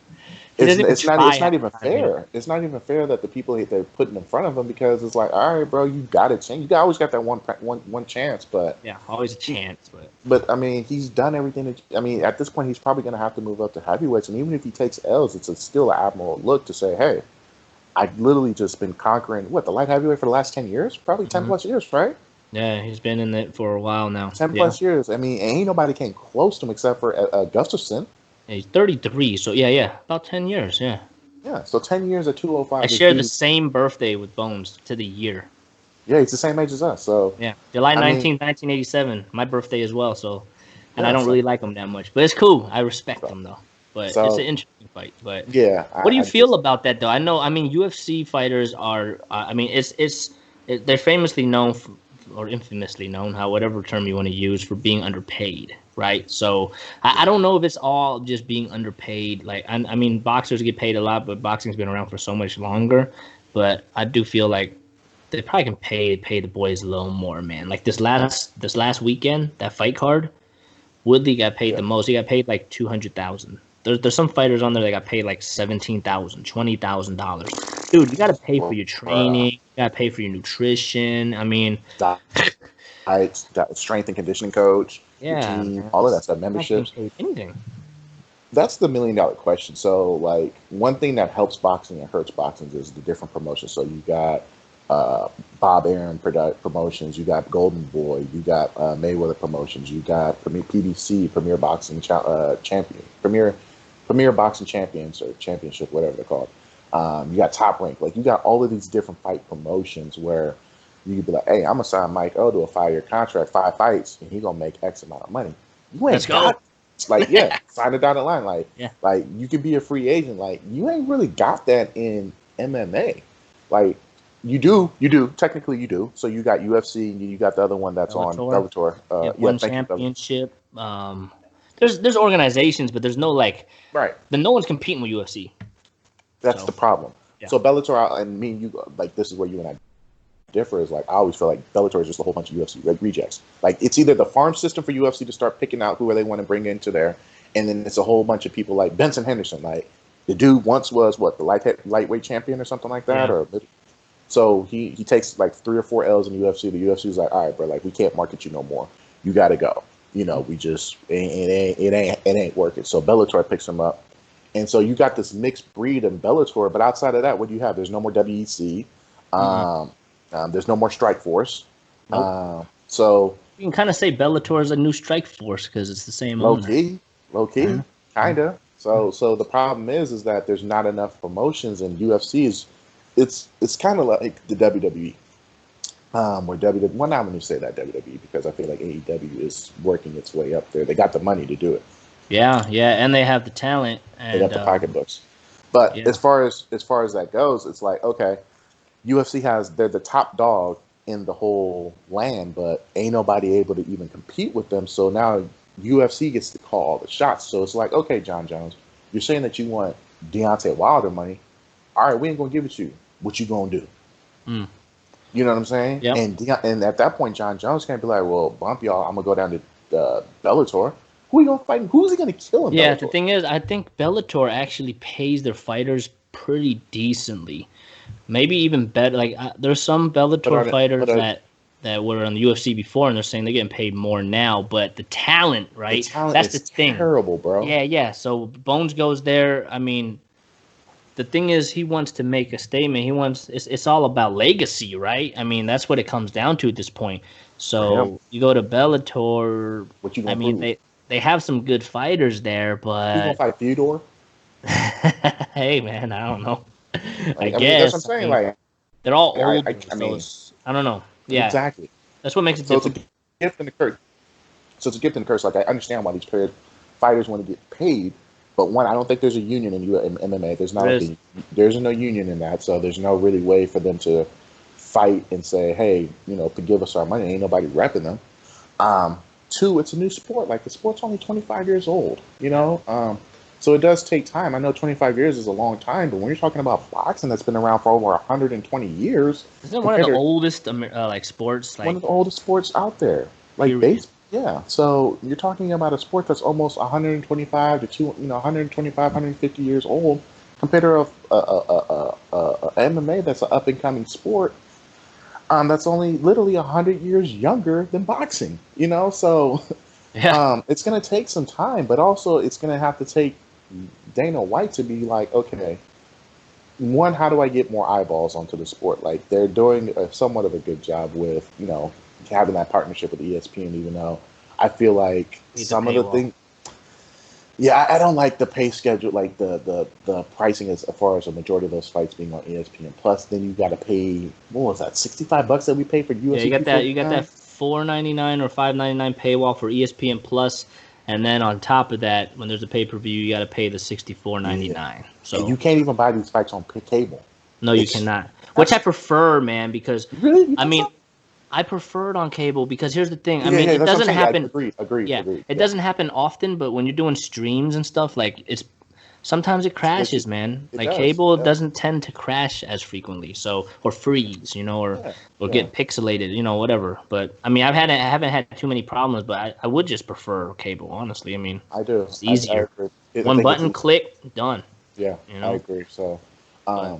He doesn't even it's try not half even the time, fair. It's not even fair that the people they're putting in front of him because it's like, all right, bro, you got to change. Always got that one chance, but Yeah, always a chance, but I mean, he's done everything. I mean, at this point, he's probably going to have to move up to heavyweights, and even if he takes L's, it's still an admirable look to say, hey, I've literally just been conquering the light heavyweight for the last 10 years, probably 10 plus years, right? yeah, he's been in it for a while now. Ten Yeah, plus years. I mean, ain't nobody came close to him except for Gustafson. he's 33, so yeah, about 10 years. Yeah, Yeah, so 10 years at I 205. share the same birthday with Bones to the year. Yeah, he's the same age as us. So Yeah, July I mean, 19th, 1987, my birthday as well. So, and I yeah, don't really like him that much, but it's cool. I respect him though. But it's an so interesting fight. But yeah, what do you I feel just about that though? I mean, UFC fighters are. I mean, they're famously known or infamously known, how whatever term you want to use, for being underpaid, right? So I don't know if it's all just being underpaid. Like I mean, boxers get paid a lot, but boxing's been around for so much longer. But I do feel like they probably can pay the boys a little more, man. Like this last weekend, that fight card, Woodley got paid yeah. the most. He got paid like 200,000. There's some fighters on there that got paid like 17,000, $20,000. Dude, you got to pay for Well, your training. You got to pay for your nutrition. I mean, diet, strength and conditioning coach, your yeah, team, man, all of that stuff, you're not getting memberships. paid anything. That's the $1 million question. So, like, one thing that helps boxing and hurts boxing is the different promotions. So, you got Bob Arum Promotions, you got Golden Boy, you got Mayweather Promotions, you got PBC, Premier Boxing Champion, Premier Boxing Champions or Championship, whatever they're called. You got Top Rank. Like, you got all of these different fight promotions where you could be like, hey, I'm going to sign Mike O to a 5-year contract, 5 fights, and he's going to make X amount of money. You Let's ain't go. got, like, yeah, sign it down the line. Like, Yeah. like you could be a free agent. Like, you ain't really got that in MMA. Like, you do. Technically, you do. So you got UFC, and you got the other one that's on Bellator. Bellator. One Thank you, Bellator. championship. There's organizations, but there's no like. Right. Then no one's competing with UFC. That's So, the problem. yeah. So Bellator, and me and you, like, this is where you and I differ, is like, I always feel like Bellator is just a whole bunch of UFC rejects. Like, it's either the farm system for UFC to start picking out who they want to bring into there, and then it's a whole bunch of people like Benson Henderson. Like, the dude once was the lightweight champion or something like that, Yeah. or so he takes like 3 or 4 L's in UFC. The UFC's like, all right, bro, like, we can't market you no more. You got to go. We just it ain't working. So Bellator picks him up, and so you got this mixed breed in Bellator. But outside of that, what do you have? There's no more WEC. There's no more Strike Force. Nope. So You can kind of say Bellator is a new strike force because it's the same low owner. key, Yeah. kinda. So the problem is that there's not enough promotions, and UFC is it's kind of like the WWE. Where WWE, well, not when you say that WWE, because I feel like AEW is working its way up there. They got the money to do it. Yeah, yeah, and they have the talent, They got and the pocketbooks. But yeah, as far as that goes, it's like, okay, UFC they're the top dog in the whole land, but ain't nobody able to even compete with them. So now UFC gets to call all the shots. So it's like, okay, John Jones, you're saying that you want Deontay Wilder money. All right, we ain't gonna give it to you. What you gonna do? mm, You know what I'm saying? yep. And at that point, John Jones can't be like, well, bump y'all. I'm gonna go down to Bellator. Who he gonna fight? Who's he gonna kill in Yeah, Bellator? the thing is, I think Bellator actually pays their fighters pretty decently. Maybe even better. Like there's some Bellator fighters that were on the UFC before, and they're saying they're getting paid more now. But the talent, right? The talent That's is the thing. terrible, bro. Yeah, yeah. So Bones goes there. I mean, the thing is, he wants to make a statement. He wants. It's all about legacy, right? I mean, that's what it comes down to at this point. So you go to Bellator. What you I gonna mean, prove? they have some good fighters there, Who's gonna but fight Theodore? hey, man, I don't know. I I mean, that's what I'm guess. I saying. mean, Like, they're all I, older, I, I so mean, it's, I don't know. Yeah, exactly. that's what makes it So it's a difficult. gift and a curse. So it's a gift and a curse. Like, I understand why these fighters want to get paid, but one, I don't think there's a union in MMA. There's not There like is. there's no union in that, so there's no really way for them to fight and say, hey, to give us our money. Ain't nobody repping them. Two, it's a new sport. Like the sport's only 25 years old. So it does take time. I know 25 years is a long time, but when you're talking about boxing that's been around for over 120 years, Isn't it one of the oldest like sports? one Like, of the oldest sports out there. Like period. yeah. So you're talking about a sport that's almost 125 to 125, 150 years old, compared to a MMA that's an up and coming sport. That's only literally 100 years younger than boxing. So Yeah, it's going to take some time, but also it's going to have to take Dana White to be like, okay, one, how do I get more eyeballs onto the sport? Like they're doing somewhat of a good job with, having that partnership with ESPN, even though I feel like need the some of the paywall. things, yeah, I don't like the pay schedule, like the pricing as far as a majority of those fights being on ESPN. Plus, then you got to pay, what was that, $65 that we pay for UFC? Yeah, you got that. You got 249? that $4.99 or $5.99 paywall for ESPN Plus, and then on top of that, when there's a pay per view, you got to pay the $64.99. And So you can't even buy these fights on cable. no, you It's cannot. Which I prefer, man, because really, you I think mean, so? I prefer it on cable because here's the thing. I Yeah, mean, yeah, it that's what I'm doesn't saying. Yeah, happen. agreed. Yeah, it Yeah. doesn't happen often, but when you're doing streams and stuff, like it's sometimes it crashes, man. It Like does. cable It does. doesn't tend to crash as frequently, so or freeze, Yeah. or Yeah. get pixelated, whatever. But I mean, I haven't had too many problems, but I would just prefer cable, honestly. I mean, I do. it's I easier. agree. I One think button click, done. yeah, You I know, agree. So, but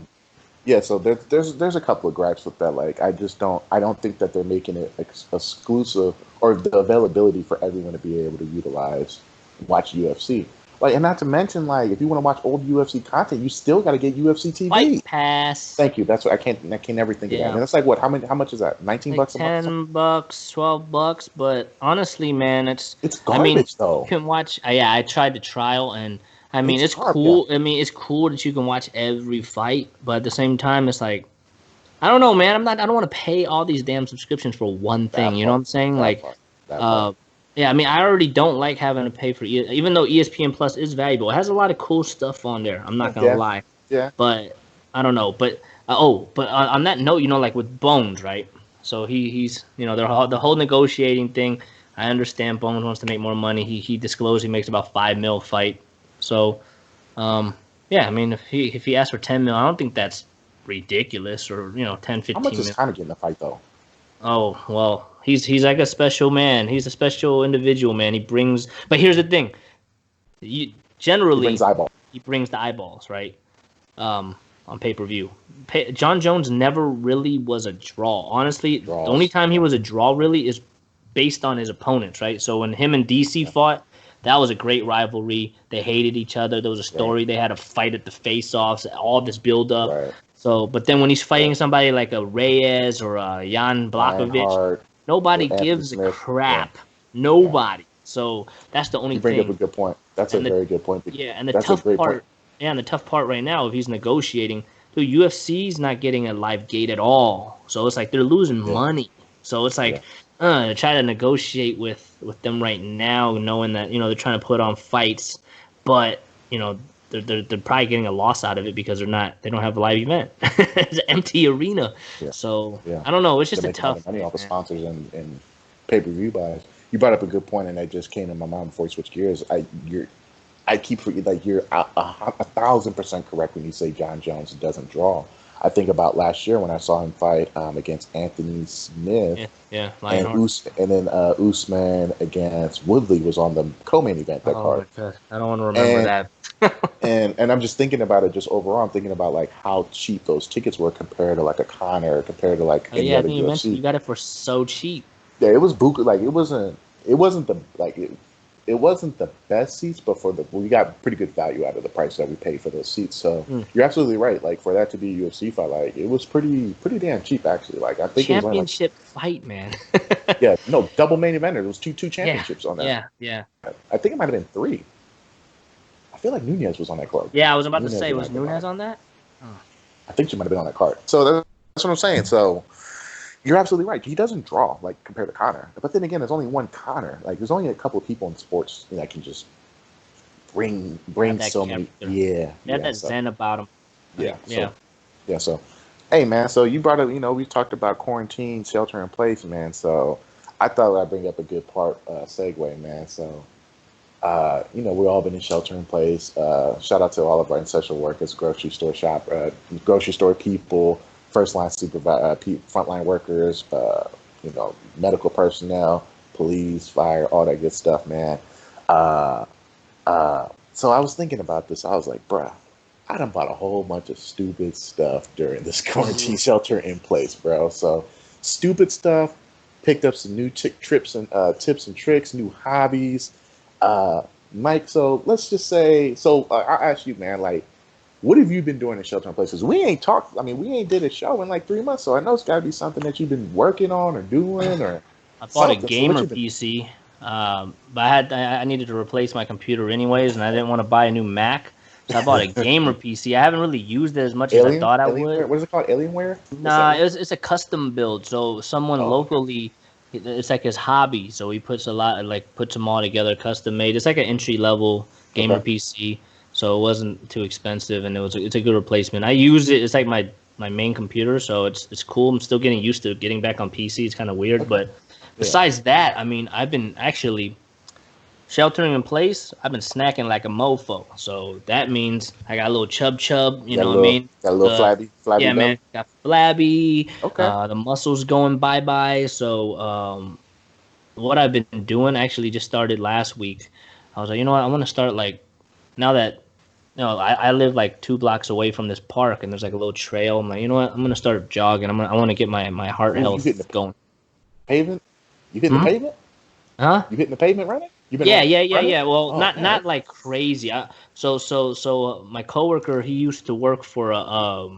yeah, so there's a couple of gripes with that. Like, I don't think that they're making it exclusive or the availability for everyone to be able to utilize, watch UFC. Like, and not to mention, like, if you want to watch old UFC content, you still got to get UFC TV. Fight Pass, Thank you. That's what I can never think of that. yeah. And it's like what? How much is that? 19 Like bucks a month? $10, $12, but honestly, man, It's I mean, garbage you though. can watch. Yeah, I tried the trial, and I mean, It's it's garbage. Yeah. cool. I mean, it's cool that you can watch every fight, but at the same time, it's like I don't know, man. I don't want to pay all these damn subscriptions for one thing. That You know what part. I'm saying? That Like, part. That part. uh, yeah. I mean, I already don't like having to pay for even though ESPN Plus is valuable. It has a lot of cool stuff on there. I'm not gonna Yeah. lie, Yeah. but I don't know. But but on that note, like with Bones, right? So he's the whole negotiating thing. I understand Bones wants to make more money. He disclosed he makes about 5 mil fight. So yeah, I mean if he asks for 10 mil, I don't think that's ridiculous or 10, How much 15 is mil. time to get in the fight though? Oh well, he's like a special man. He's a special individual, man. But here's the thing. He Generally brings eyeball. he brings the eyeballs, right? On pay per view. John Jones never really was a draw. Honestly, the only Draws. time he was a draw really is based on his opponents, right? So when him and DC Yeah. fought, that was a great rivalry. They hated each other. There was a Right. story. They had a fight at the face-offs. All this build up. Right. So, but then when he's fighting Right. somebody like a Reyes or a Jan Blachowicz, Lionheart nobody or Anthony gives a Smith. crap. Nobody. So that's the only You bring up a thing. good point. That's a And the very good point. Yeah, and the That's a tough great part, point. yeah, and the tough part right now, if he's negotiating, dude, UFC's not getting a live gate at all. So it's like they're losing money. So it's like try to negotiate with them right now, knowing that they're trying to put on fights, but they're probably getting a loss out of it because they don't have a live event. It's an empty arena. Yeah. So Yeah. I don't know. It's just They're a making a lot tough of money off of sponsors and pay-per-view buys. You brought up a good point, and that just came to my mind before we switch gears. I keep like you're 1,000% correct when you say John Jones doesn't draw. I think about last year when I saw him fight against Anthony Smith, and then Usman against Woodley was on the co-main event that card. My God. I don't want to remember that. and I'm just thinking about it just overall. I'm thinking about like how cheap those tickets were compared to like a Conor, compared to like any other you UFC. mentioned you got it for so cheap. Yeah, it was buku. Like it wasn't the best seats, but we got pretty good value out of the price that we paid for those seats. So you're absolutely right. Like for that to be a UFC fight, like it was pretty damn cheap actually. Like I think championship fight, man. Yeah, no, double main event. There was two championships on that. Yeah. I think it might have been 3. I feel like Nunez was on that card. Yeah, I was about to say, was Nunez on that? Oh. I think she might have been on that card. So that's what I'm saying. So you're absolutely right. He doesn't draw like compared to Conor. But then again, there's only one Conor. Like there's only a couple of people in sports that can just bring so many. Yeah. That zen about him. So, hey man. So you brought up. We talked about quarantine, shelter in place, man. So I thought I'd bring up a good segue, man. So. We've all been in shelter in place. Shout out to all of our essential workers, grocery store people, first line frontline workers, medical personnel, police, fire, all that good stuff, man. So I was thinking about this. I was like, bruh, I done bought a whole bunch of stupid stuff during this quarantine shelter in place, bro. So stupid stuff, picked up some new tips and tricks, new hobbies. Mike, so let's just say, I'll ask you, man, like, what have you been doing in shelter in place? Because we ain't did a show in like 3 months, so I know it's got to be something that you've been working on or doing, or I bought a gamer PC, but I needed to replace my computer anyways, and I didn't want to buy a new Mac, so I bought a gamer PC. I haven't really used it as much as I thought I would. What is it called? Alienware? Nah, it's a custom build, so someone locally... It's like his hobby, so he puts them all together, custom made. It's like an entry level gamer PC, so it wasn't too expensive, and it's a good replacement. I use it. It's like my main computer, so it's cool. I'm still getting used to getting back on PC. It's kind of weird, but besides that, I mean, I've been actually sheltering in place. I've been snacking like a mofo, so that means I got a little chub. You know what I mean? Got a little flabby. Yeah, man. Got flabby. Okay. The muscles going bye. So what I've been doing, actually just started last week. I was like, you know what? I want to start like, now that I live like 2 blocks away from this park, and there's like a little trail. I'm like, you know what? I'm gonna start jogging. I want to get my heart health going. Pavement? You hitting the pavement? Huh? You hitting the pavement running? Yeah. Well, not like crazy. So my coworker, he used to work for a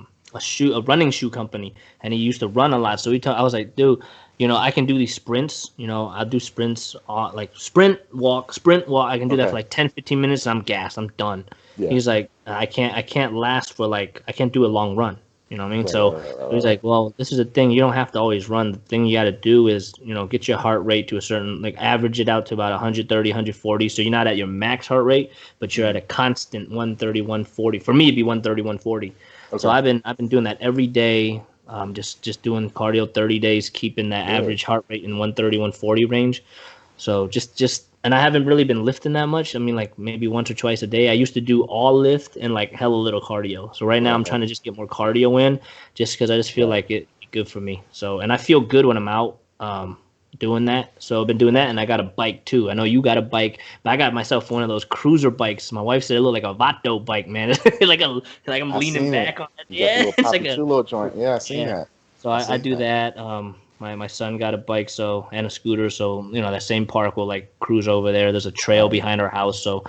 running shoe company, and he used to run a lot. So I was like, dude, I can do these sprints. I'll do sprints, like sprint walk. I can do that for like 10, 15 minutes, and I'm gassed. I'm done. Yeah. He's like, I can't last for I can't do a long run. You know what I mean? He's like, well, this is the thing. You don't have to always run. The thing you got to do is, get your heart rate to a certain, average it out to about 130, 140. So you're not at your max heart rate, but you're at a constant 130, 140. For me, it'd be 130, 140. Okay. So I've been doing that every day. Just doing cardio 30 days, keeping that average heart rate in 130, 140 range. So and I haven't really been lifting that much. I mean, like maybe once or twice a day. I used to do all lift and like hella little cardio. So right now I'm trying to just get more cardio in, just because I just feel like it's good for me. So, and I feel good when I'm out doing that. So I've been doing that, and I got a bike too. I know you got a bike, but I got myself one of those cruiser bikes. My wife said it looked like a Vato bike, man. like I'm leaning back on it. Yeah, it's like a chulo joint. Yeah, I seen that. So I do that. My son got a bike and a scooter, so that same park will cruise over there. There's a trail behind our house, so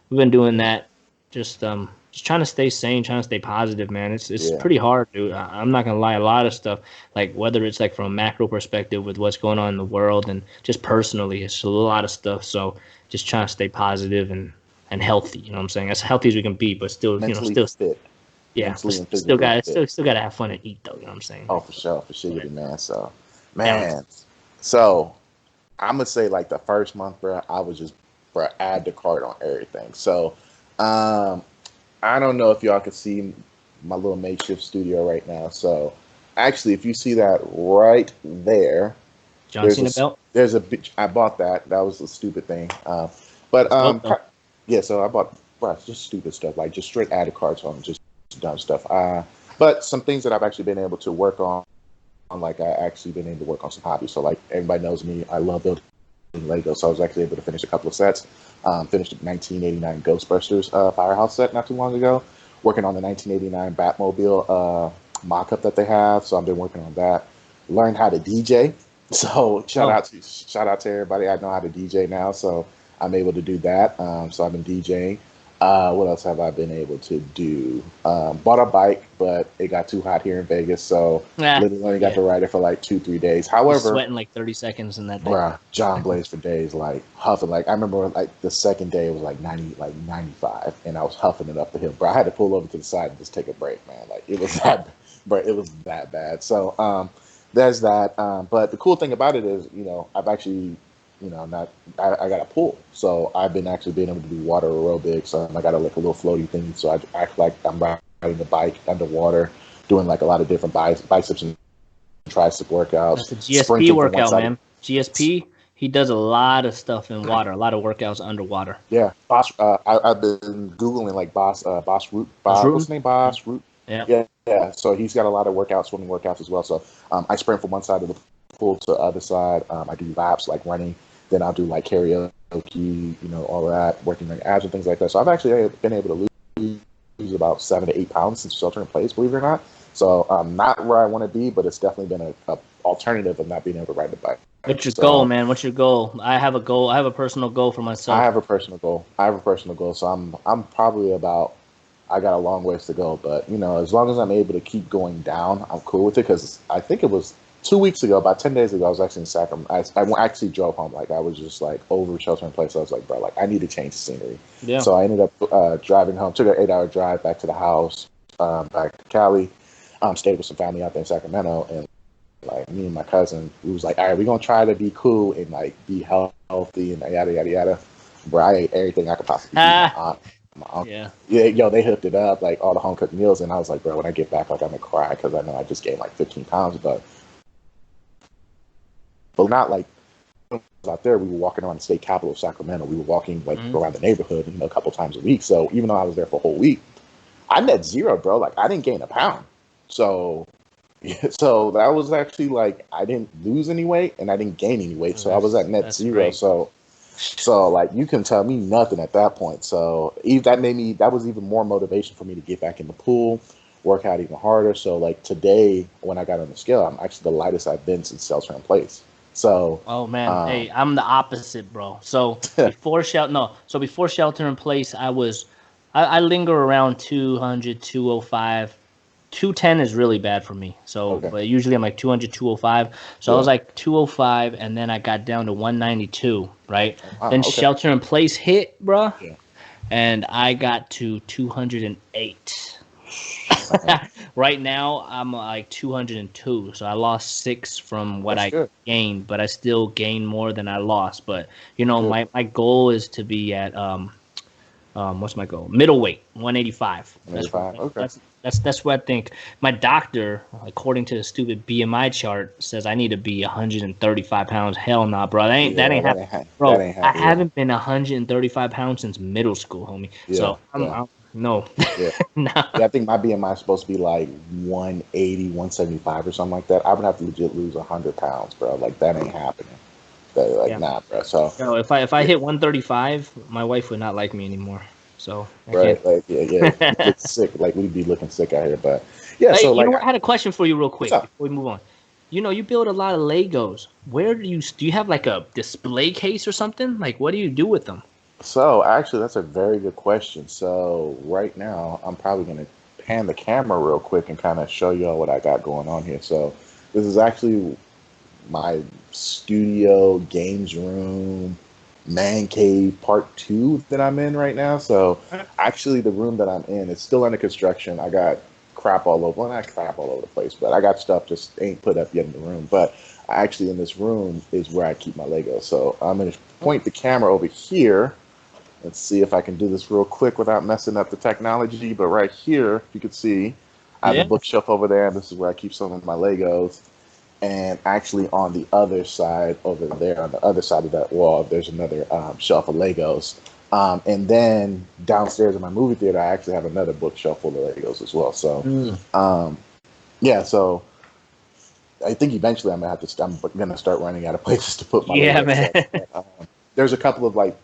we've been doing that. Just trying to stay sane, trying to stay positive, man. It's pretty hard, dude. I'm not gonna lie. A lot of stuff, whether it's from a macro perspective with what's going on in the world, and just personally, it's a lot of stuff. So just trying to stay positive and healthy. You know what I'm saying? As healthy as we can be, but still, mentally fit. Yeah, mentally and still physically got fit. still got to have fun and eat though. You know what I'm saying? Oh, for sure, man. So, Balance. man, so I'm gonna say like the first month, bro, I was just, bro, add to cart on everything. So, um, I don't know if y'all can see my little makeshift studio right now. So, actually, if you see that right there, John there's a Cena belt. there's a I bought that. That was a stupid thing. But It's dope though. yeah. So I bought, bro, just stupid stuff, like just straight added cards on, just dumb stuff. But some things that I've actually been able to work on, like I actually been able to work on some hobbies. So like everybody knows me, I love building Lego. So I was actually able to finish a couple of sets. Finished the 1989 Ghostbusters Firehouse set not too long ago. Working on the 1989 Batmobile mock-up that they have. So I've been working on that. Learned how to DJ. So shout out to everybody. I know how to DJ now, so I'm able to do that. So I've been DJing. What else have I been able to do? Bought a bike, but it got too hot here in Vegas, so literally only got to ride it for like 2-3 days. You're However, sweating like 30 seconds in that thing. bruh, John Blaze for days, like huffing. Like I remember, like the second day it was like 90, like 95, and I was huffing it up the hill. Bro, I had to pull over to the side and just take a break, man. Like it was that, bro, it was that bad. So there's that. But the cool thing about it is, I've actually, not I got a pool, so I've been actually being able to do water aerobics. I got like a little floaty thing, so I act like I'm riding the bike underwater, doing like a lot of different biceps and tricep workouts. That's a GSP workout, man. GSP, he does a lot of stuff in water, a lot of workouts underwater. Yeah, Boss. I've been googling like Boss Root. What's his name? Boss Root. Yeah. So he's got a lot of workouts, swimming workouts as well. So I sprint from one side of the pool to the other side. I do laps like running. Then I'll do like karaoke, all of that, working like abs and things like that. So I've actually been able to lose about 7 to 8 pounds since shelter in place, believe it or not. So not where I want to be, but it's definitely been a alternative of not being able to ride the bike. What's your goal, man? What's your goal? I have a goal. I have a personal goal for myself. I have a personal goal. So I'm probably about, I got a long ways to go, but as long as I'm able to keep going down, I'm cool with it. Because I think it was 2 weeks ago, about 10 days ago, I was actually in Sacramento. I actually drove home. Like I was just like over shelter in place. I was like, bro, like I need to change the scenery. Yeah. So I ended up driving home. Took an 8-hour drive back to the house, back to Cali. Stayed with some family out there in Sacramento, and like me and my cousin, we was like, all right, we're gonna try to be cool and like be healthy and yada yada yada. Bro, I ate everything I could possibly eat. Yeah, yo, they hooked it up, like all the home cooked meals, and I was like, bro, when I get back, like I'm gonna cry because I know I just gained like 15 pounds, but not like out there. We were walking around the state capital of Sacramento. We were walking like around the neighborhood, a couple times a week. So even though I was there for a whole week, I net zero, bro. Like I didn't gain a pound. So that was actually like I didn't lose any weight and I didn't gain any weight. So I was at net zero. Great. So like you can tell me nothing at that point. So that was even more motivation for me to get back in the pool, work out even harder. So like today when I got on the scale, I'm actually the lightest I've been since shelter in place. So oh man, hey, I'm the opposite, bro. So before shelter in place, I linger around 200, 205. 210 is really bad for me. So but usually I'm like 200, 205. So I was like 205, and then I got down to 192, right? Then shelter in place hit, bro. Yeah. And I got to 208. Right now I'm like 202. So I lost 6 from what I gained, but I still gained more than I lost. But my goal is to be at what's my goal? Middleweight, 185. That's what I think. My doctor, according to the stupid BMI chart, says I need to be 135 pounds. Hell nah, bro. That ain't happening. Bro, I haven't been 135 pounds since middle school, homie. Yeah, so I'm no. Yeah. No. Yeah, I think my BMI is supposed to be like 180, 175 or something like that. I would have to legit lose 100 pounds, bro. Like that ain't happening. Nah, bro. So if I hit 135, my wife would not like me anymore. So right, like look sick. Like we'd be looking sick out here, but yeah. So like, I had a question for you real quick before we move on. You build a lot of Legos. Where do you have like a display case or something? Like, what do you do with them? So actually, that's a very good question. So right now, I'm probably gonna pan the camera real quick and kind of show you all what I got going on here. So this is actually my studio games room. man cave part 2 that I'm in right now. So actually the room that I'm in is still under construction. I got crap all over, well, not crap all over the place, but I got stuff just ain't put up yet in the room. But actually in this room is where I keep my Legos. So I'm going to point the camera over here. Let's see if I can do this real quick without messing up the technology. But right here, you can see I have a bookshelf over there. This is where I keep some of my Legos. And actually on the other side over there, on the other side of that wall, there's another shelf of Legos. And then downstairs in my movie theater, I actually have another bookshelf full of Legos as well. So, yeah, so I think eventually I'm gonna start running out of places to put my Legos. Man. But, there's a couple of like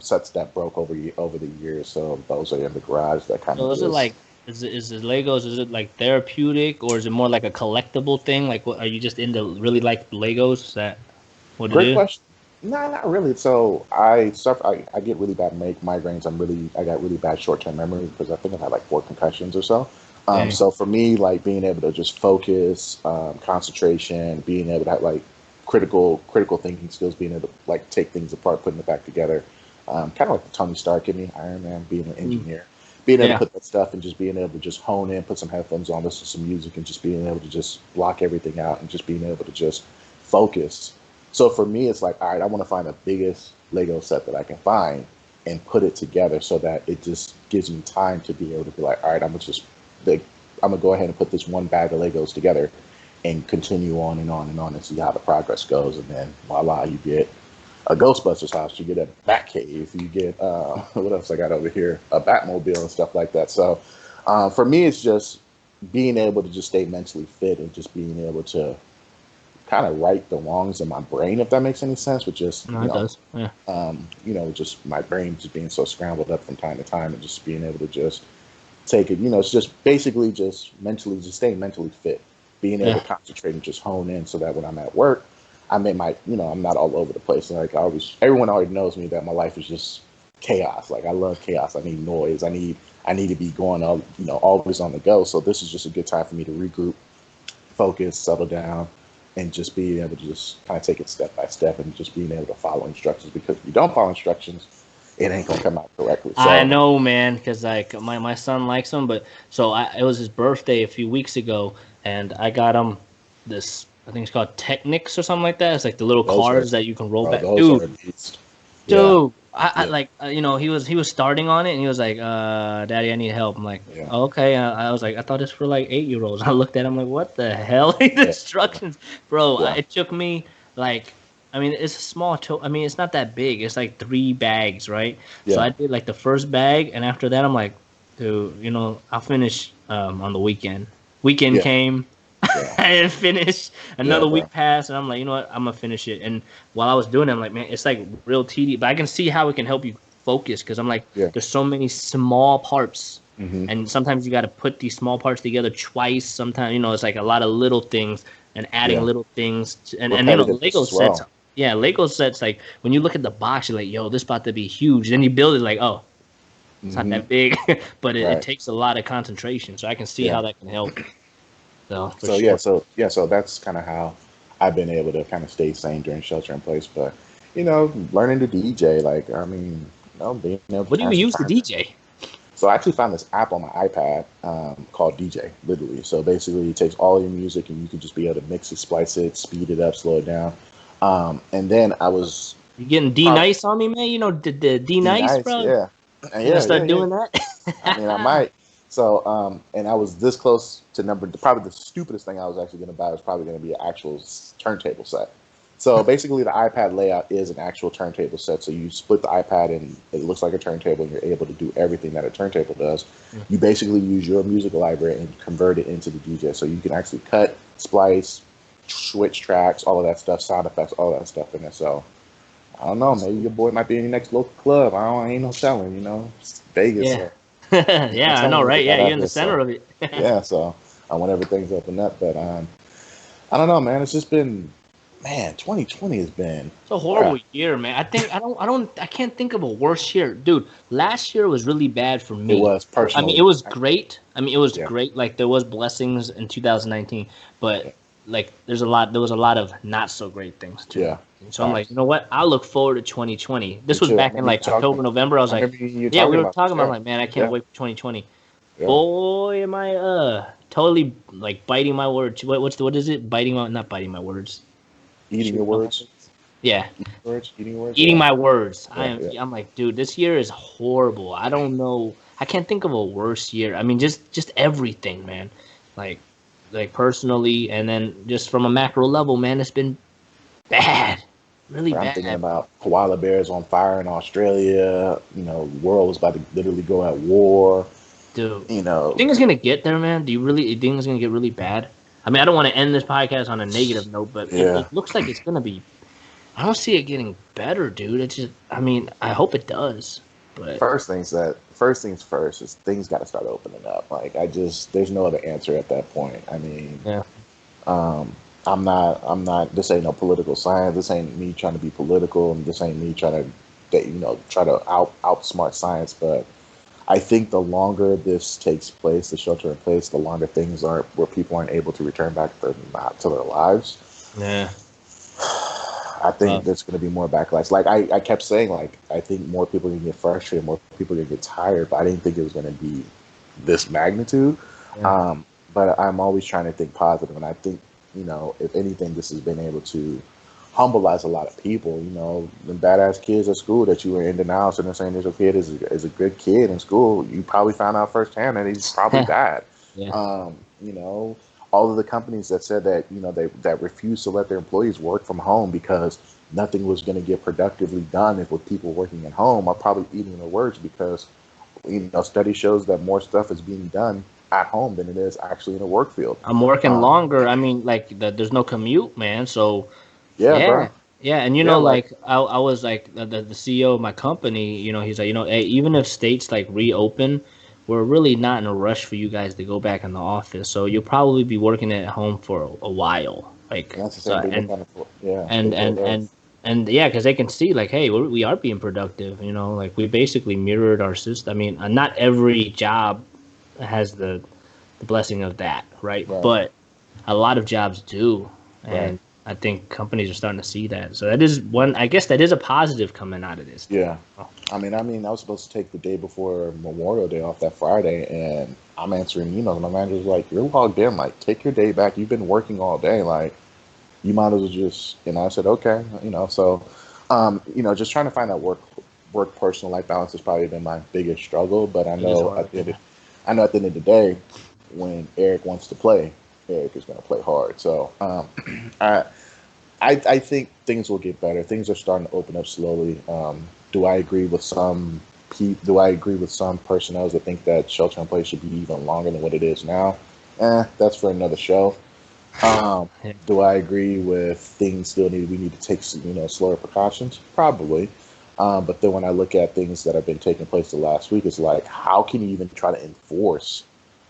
sets that broke over the years, so those are in the garage. That kind of. So is it like is it Legos? Is it like therapeutic, or is it more like a collectible thing? Like, what are you just into? Really like Legos? Is that what Great it is? question. No, not really. So I get really bad migraines. I got really bad short-term memory because I think I've had like 4 concussions or so. So for me, like being able to just focus, concentration, being able to have like critical thinking skills, being able to like take things apart, putting it back together, kind of like the Tony Stark in me, Iron Man, being an engineer, being able to put that stuff and just being able to just hone in, put some headphones on, listen to some music, and just being able to just block everything out and just being able to just focus. So for me, it's like, all right, I want to find the biggest Lego set that I can find and put it together so that it just gives me time to be able to be like, all right, I'm gonna go ahead and put this one bag of Legos together and continue on and on and on and see how the progress goes. And then voila, you get a Ghostbusters house, you get a Batcave, you get what else I got over here, a Batmobile and stuff like that. So for me, it's just being able to just stay mentally fit and just being able to kind of right the wrongs in my brain, if that makes any sense, with just No, it does. Yeah. Just my brain just being so scrambled up from time to time and just being able to just take it, it's just basically just mentally, just staying mentally fit, being able to concentrate and just hone in so that when I'm at work, I'm not all over the place. Like everyone already knows me that my life is just chaos. Like I love chaos. I need noise. I need to be going all, always on the go. So this is just a good time for me to regroup, focus, settle down, and just being able to just kind of take it step by step and just being able to follow instructions, because if you don't follow instructions, it ain't gonna come out correctly. So, I know, man, because like my son likes them, but it was his birthday a few weeks ago, and I got him this. I think it's called Technics or something like that. It's like the little cars that you can roll back. Dude, I like he was starting on it and he was like, Daddy, I need help. I'm like, okay. I was like, I thought this for like 8-year-olds. I looked at him like, what the hell? The instructions, bro. It took me like, I mean, it's a small I mean, it's not that big. It's like 3 bags, right? So I did like the first bag, and after that, I'm like, dude, I'll finish on the weekend. Weekend came. I didn't finish. Another week passed, and I'm like, you know what? I'm gonna finish it. And while I was doing it, I'm like, man, it's like real tedious. But I can see how it can help you focus, because I'm like, there's so many small parts, and sometimes you got to put these small parts together twice. Sometimes it's like a lot of little things and adding little things. And Lego sets. Yeah, Lego sets. Like when you look at the box, you're like, yo, this about to be huge. Then you build it like, oh, it's not that big, but it takes a lot of concentration. So I can see how that can help. So that's kind of how I've been able to kind of stay sane during shelter in place. But learning to DJ, like being able. What do you use to DJ? So I actually found this app on my iPad called DJ, literally. So basically, it takes all your music and you can just be able to mix it, splice it, speed it up, slow it down. And then you getting D-Nice on me, man? The D-Nice, bro. Yeah, gonna start doing that. I mean, I might. So, and I was this close to probably the stupidest thing I was actually going to buy was probably going to be an actual turntable set. So basically the iPad layout is an actual turntable set. So you split the iPad and it looks like a turntable and you're able to do everything that a turntable does. You basically use your music library and convert it into the DJ. So you can actually cut, splice, switch tracks, all of that stuff, sound effects, all that stuff in there. So I don't know, maybe your boy might be in your next local club. Ain't no telling, It's Vegas. Yeah. So. Yeah, I know, right? Yeah, you're in the center of it. Yeah, so I want everything's open up, but I don't know, man. It's just been, 2020 has been. It's a horrible year, man. I can't think of a worse year, dude. Last year was really bad for me. It was personally. I mean, it was great. Great. Like there was blessings in 2019, but like there was a lot of not so great things too. Yeah. And so I'm like, you know what? I'll look forward to 2020. This was back in like October, November. I was like, yeah, we were talking about. I'm like, man, I can't wait for 2020. Yeah. Boy, am I totally like biting my words. What is it? Not biting my words. Eating your words. Yeah. Eating your words. Eating my words. I'm like, dude, this year is horrible. I don't know. I can't think of a worse year. I mean, just everything, man. Like personally, and then just from a macro level, man, it's been bad. Really bad. I'm thinking about koala bears on fire in Australia. You know, the world was about to literally go at war. Dude, you know, you think it's gonna get there, man? Do you really think it's gonna get really bad? I mean, I don't want to end this podcast on a negative note, but it looks like it's gonna be. I don't see it getting better, dude. It's just, I mean, I hope it does. But first things first is things got to start opening up. Like there's no other answer at that point. I mean, yeah. I'm not. This ain't no political science. This ain't me trying to be political, and this ain't me trying to, try to outsmart science. But I think the longer this takes place, the shelter in place, the longer things are where people aren't able to return back to their lives. Yeah. I think there's going to be more backlash. Like I kept saying, like I think more people are going to get frustrated, more people are going to get tired. But I didn't think it was going to be this magnitude. Yeah. But I'm always trying to think positive, and I think, if anything, this has been able to humbilize a lot of people. The badass kids at school that you were in denial, and they're saying your kid is a good kid in school. You probably found out firsthand that he's probably bad. Yeah. All of the companies that said that, that refused to let their employees work from home because nothing was going to get productively done with people working at home are probably eating their words, because, study shows that more stuff is being done at home than it is actually in a work field. I'm working longer. I mean, there's no commute, man. So yeah, bro. Yeah, and I was like the CEO of my company. He's like, hey, even if states like reopen, we're really not in a rush for you guys to go back in the office. So you'll probably be working at home for a while. Like, and yeah, because they can see like, hey, we are being productive. Like we basically mirrored our system. I mean, not every job has the blessing of that, right? But a lot of jobs do, and I think companies are starting to see that. So that is one. I guess that is a positive coming out of this. Yeah. I mean, I was supposed to take the day before Memorial Day off that Friday, and I'm answering emails. My manager's like, "You're logged in. Like, take your day back. You've been working all day. Like, you might as well just." I said, "Okay." So, just trying to find that work personal life balance has probably been my biggest struggle. But I know at the end of the day, when Eric wants to play, Eric is going to play hard. So, I think things will get better. Things are starting to open up slowly. Do I agree with some personnel that think that shelter in place should be even longer than what it is now? That's for another show. Do I agree with things we need to take slower precautions? Probably. But then when I look at things that have been taking place the last week, it's like, how can you even try to enforce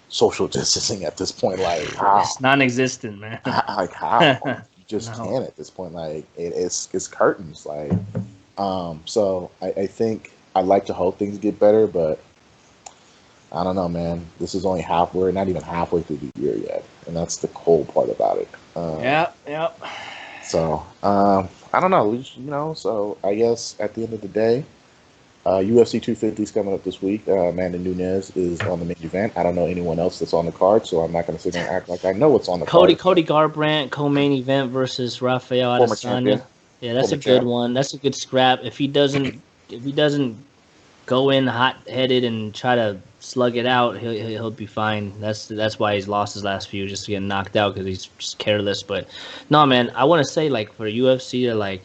social distancing at this point? Like, how? It's non-existent, man. Like, how? You just can't at this point. Like, it's curtains. Like, so I think I'd like to hope things get better, but I don't know, man. This is only we're not even halfway through the year yet, and that's the cold part about it. Yeah. So, I don't know. So I guess at the end of the day, UFC 250 is coming up this week. Amanda Nunes is on the main event. I don't know anyone else that's on the card, so I'm not going to sit there and act like I know what's on the card. Cody Garbrandt, co-main event versus Rafael Adesanya. Yeah, that's a good one. That's a good scrap. If he doesn't go in hot-headed and try to slug it out, he'll be fine. That's why he's lost his last few, just getting knocked out because he's just careless. But no, man, I want to say like for UFC to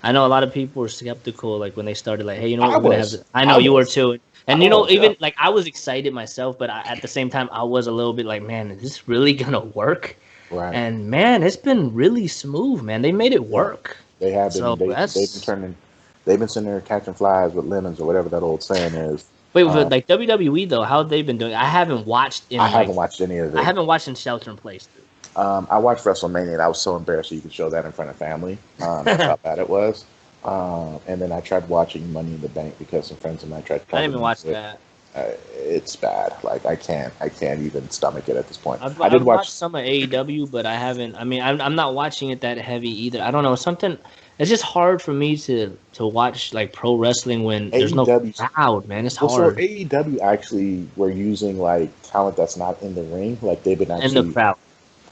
I know a lot of people were skeptical when they started hey, we're gonna have this. I know you were too. And even I was excited myself, but at the same time I was a little bit like, man, is this really gonna work? Right. And man, it's been really smooth, man. They made it work. They have been. So they've been sitting there catching flies with lemons or whatever that old saying is. Wait, WWE though, how have they been doing? I haven't watched. I haven't watched any of it. I haven't watched in Shelter in Place. I watched WrestleMania and I was so embarrassed that you could show that in front of family. That's how bad it was. And then I tried watching Money in the Bank because some friends of mine tried. I didn't even watch that. It's bad. Like I can't even stomach it at this point. I've, I did I've watch. watched some of AEW, but I haven't. I mean, I'm not watching it that heavy either. I don't know something. It's just hard for me to watch like pro wrestling when there's no AEW. crowd, man. It's Well, so hard. AEW actually were using like talent that's not in the ring. Like they've been And the actually crowd.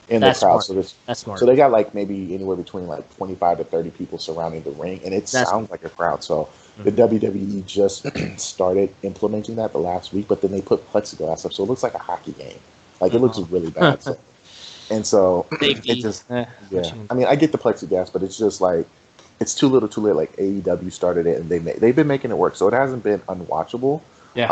in the That's crowd. smart. So this, That's smart. so they got like maybe anywhere between like 25 to 30 people surrounding the ring, and it That's sounds like a crowd. So the Mhm. WWE just started implementing that the last week, but then they put plexiglass up, so it looks like a hockey game. Like it looks really bad. So, and so it Safety. just, What yeah. you- I mean, I get the plexiglass, but it's just like it's too little, too late. Like AEW started it, and they've been making it work, so it hasn't been unwatchable. Yeah.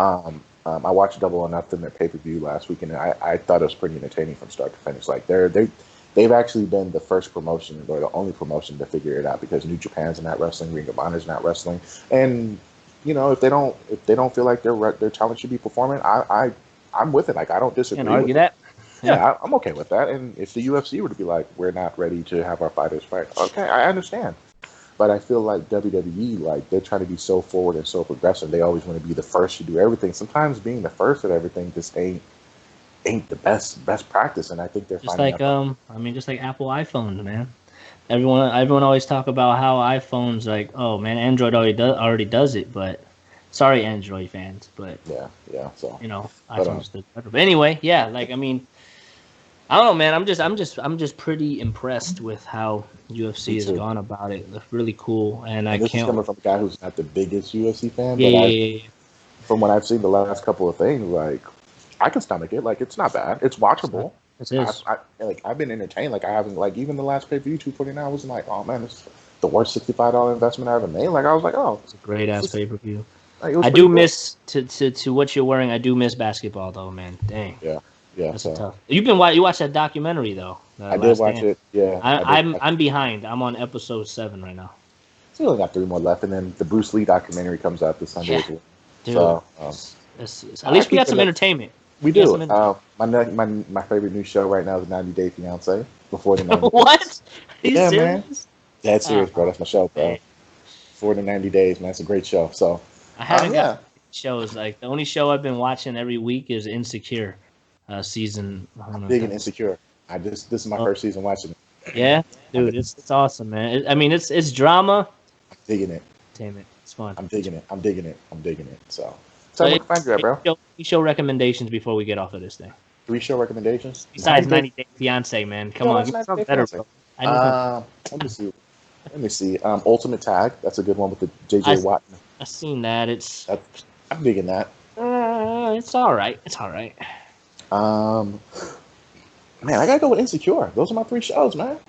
I watched Double or Nothing, their pay per view last week, and I thought it was pretty entertaining from start to finish. Like they've actually been the first promotion or the only promotion to figure it out because New Japan's not wrestling, Ring of Honor's not wrestling, and if they don't feel like their talent should be performing, I'm with it. Like I don't disagree. Can't argue with that. it. Yeah, I'm okay with that. And if the UFC were to be like, we're not ready to have our fighters fight, okay, I understand. But I feel like WWE, like they're trying to be so forward and so progressive. They always want to be the first to do everything. Sometimes being the first at everything just ain't the best practice. And I think they're Just finding like out. I mean, just like Apple iPhones, man. Everyone always talk about how iPhones like, oh man, Android already does it, but sorry, Android fans, but Yeah. So, but iPhones do better. But anyway, yeah, like I mean, I don't know, man. I'm just pretty impressed with how UFC me has too. gone about it. It's really cool, and I And this is can't. coming from a guy who's not the biggest UFC fan, Yeah, but yeah, yeah, yeah. from what I've seen the last couple of things, like I can stomach it. Like it's not bad. It's watchable. It is. I've been entertained. Like I haven't like even the last pay per view 249. I was like, oh man, it's the worst $65 investment I ever made. Like I was like, oh, It's a great ass this pay per view. like, it was I pretty do good. miss to what you're wearing. I do miss basketball though, man. Dang, Yeah. that's a So tough. You watched that documentary though, I did Last watch Dance. it. Yeah, I did. I'm behind. I'm on episode 7 right now. Still only got 3 more left, and then the Bruce Lee documentary comes out this Sunday Yeah, as well. dude. So At least we keep got some it up. entertainment. We We got do. some entertainment. My favorite new show right now is 90 Day Fiance. Before the 90 What? days. Are you Yeah, man. serious? Dead serious, bro. That's my show, bro. Hey, Before the 90 days, man. It's a great show. So, I haven't yeah. got shows. Like the only show I've been watching every week is Insecure, season. I don't know. Big and Insecure. This is my first season watching it. Yeah, dude, it's awesome, man. I mean, it's drama. I'm digging it. Damn it, it's fun. I'm digging it. So So where can I find you at, bro? we show recommendations before we get off of this thing. 3 show recommendations? Besides 90 90 Day Fiance, man. Come Yeah, on, what's give me 90 something Day better, Fiancé? bro. I need something. Let me see. Ultimate Tag. That's a good one with the JJ Watt. I've seen that. It's I'm digging that. it's all right. It's all right. Man, I gotta go with Insecure. Those are my 3 shows, man.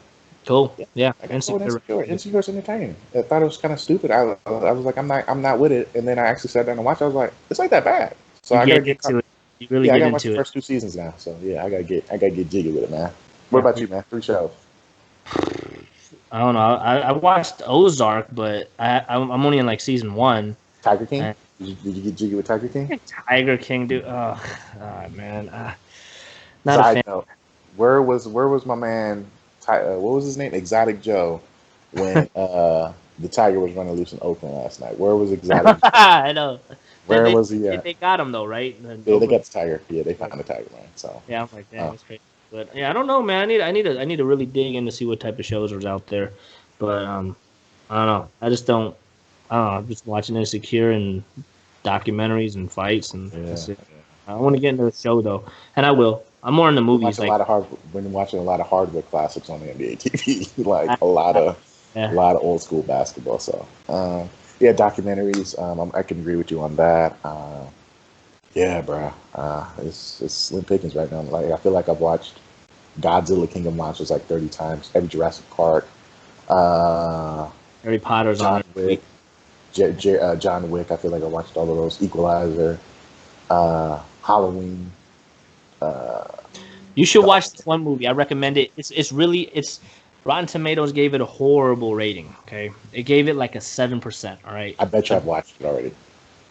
Cool. Yeah. I gotta go with Insecure. Insecure. Insecure's entertaining. I thought it was kind of stupid. I was like, I'm not with it. And then I actually sat down and watched. I was like, it's like that bad. So I gotta get into it. You really I get gotta watch the into it. first 2 seasons now. So yeah, I gotta get jiggy with it, man. What about you, man? 3 shows. I don't know. I watched Ozark, but I'm only in like season 1. Tiger King. Uh, Did you get jiggy with Tiger King? Tiger King, dude. Oh, man. Not a Side fan. note: Where was my man? What was his name? Exotic Joe. When the tiger was running loose in Oakland last night. Where was Exotic? I know. Where was he at? They got him though, right? Yeah, they got the tiger. Yeah, they found the tiger, man. So Yeah, I'm like, damn, that's crazy. But yeah, I don't know, man. I need to really dig in to see what type of shows are out there. But I don't know. I don't know. I'm just watching Insecure and documentaries and fights and that's it. I want to get into the show though, and I will. I'm more in the movies. Been watching a lot of hardwood classics on the NBA TV, like a lot of old school basketball. So yeah, documentaries. I can agree with you on that. Yeah, bro. It's slim pickings right now. Like I feel like I've watched Godzilla King of Monsters like 30 times. Every Jurassic Park. Harry Potter's John on Wick. John Wick. I feel like I watched all of those. Equalizer. Halloween. You should watch this one movie. I recommend it. It's Rotten Tomatoes gave it a horrible rating. Okay, it gave it like a 7%. All right. I bet you I've watched it already.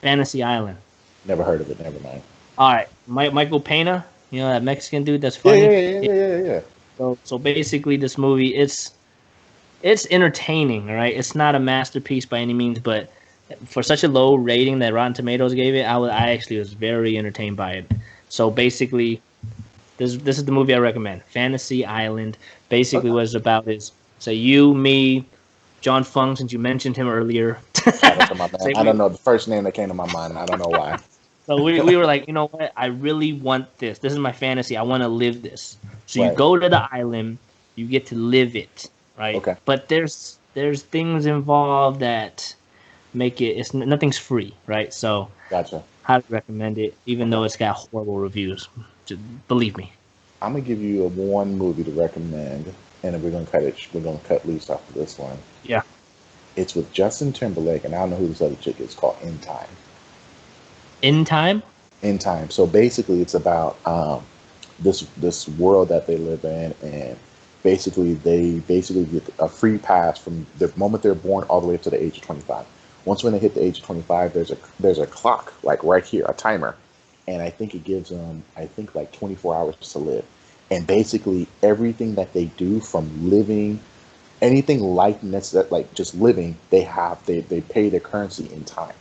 Fantasy Island. Never heard of it. Never mind. All right, Michael Pena. You know that Mexican dude that's funny. Yeah. So basically, this movie it's entertaining. All right, it's not a masterpiece by any means, but for such a low rating that Rotten Tomatoes gave it, I actually was very entertained by it. So basically, this is the movie I recommend. Fantasy Island. Basically, Okay. what it's about is say you, me, John Fung, since you mentioned him earlier. Shout out to my man. Say I don't know the first name that came to my mind. I don't know why. So we were like, you know what? I really want this. This is my fantasy. I want to live this. So you Right. go to the island, you get to live it, right? Okay. But there's things involved that make it. Nothing's free, right? So Gotcha. highly recommend it, even Okay. though it's got horrible reviews. Just believe me. I'm gonna give you one movie to recommend, and then we're gonna cut it. We're gonna cut loose after this one. Yeah. It's with Justin Timberlake, and I don't know who this other chick is. Called In Time. In time. In Time. So basically, it's about this world that they live in, and basically they get a free pass from the moment they're born all the way up to the age of 25. Once when they hit the age of 25, there's a clock like right here, a timer, and I think it gives them like 24 hours to live. And basically everything that they do from living, anything like that, like just living, they pay their currency in time.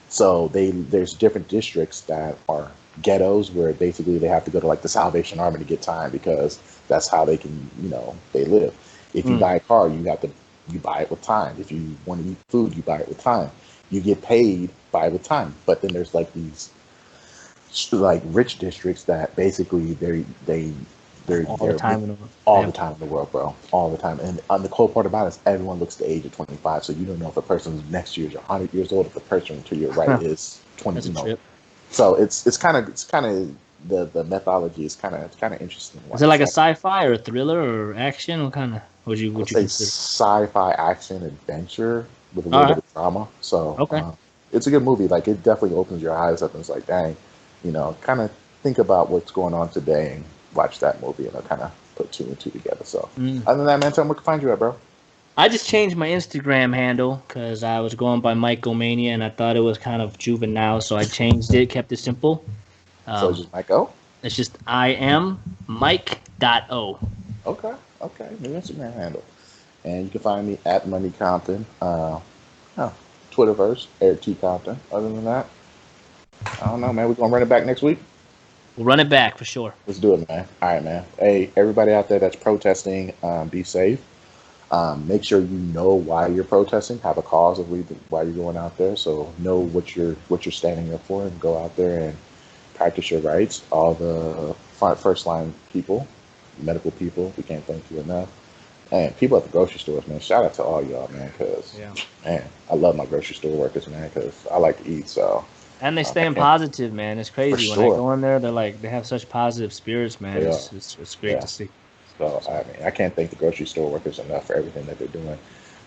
So there's different districts that are ghettos where basically they have to go to like the Salvation Army to get time because that's how they can, they live. If you buy a car, you buy it with time. If you want to eat food, you buy it with time. You get paid by with time. But then there's like these like rich districts that basically they're All the time in the world. all the time in the world, bro. All the time. And the cool part about it is everyone looks the age of 25. So you don't know if a person next year is 100 years old, if the person to your right is 20. That's a trip. So it's kind of the methodology is kind of interesting. Is it like a sci-fi or a thriller or action? What kind of would you Say consider? sci-fi action adventure with a little bit of drama. So Okay. it's a good movie. Like it definitely opens your eyes up and it's like, dang, kind of think about what's going on today and watch that movie and it'll kind of put two and two together. So other than that, man, tell me where can find you at, bro. I just changed my Instagram handle because I was going by MoneyComania and I thought it was kind of juvenile, so I changed it, kept it simple. So it's just Mike O. It's just I am Mike.o. Okay, new Instagram handle, and you can find me at MoneyCompton. Twitterverse, Eric T. Compton. Other than that, I don't know, man. We're gonna run it back next week. We'll run it back for sure. Let's do it, man. All right, man. Hey, everybody out there that's protesting, be safe. Make sure you know why you're protesting. Have a cause of why you're going out there. So know what you're standing up for, and go out there and practice your rights. All the first line people, medical people, we can't thank you enough. And people at the grocery stores, man. Shout out to all y'all, man. Because man, I love my grocery store workers, man. Because I like to eat, so. And they staying positive, man. It's crazy when I go in there. They have such positive spirits, man. It's great to see. So I can't thank the grocery store workers enough for everything that they're doing.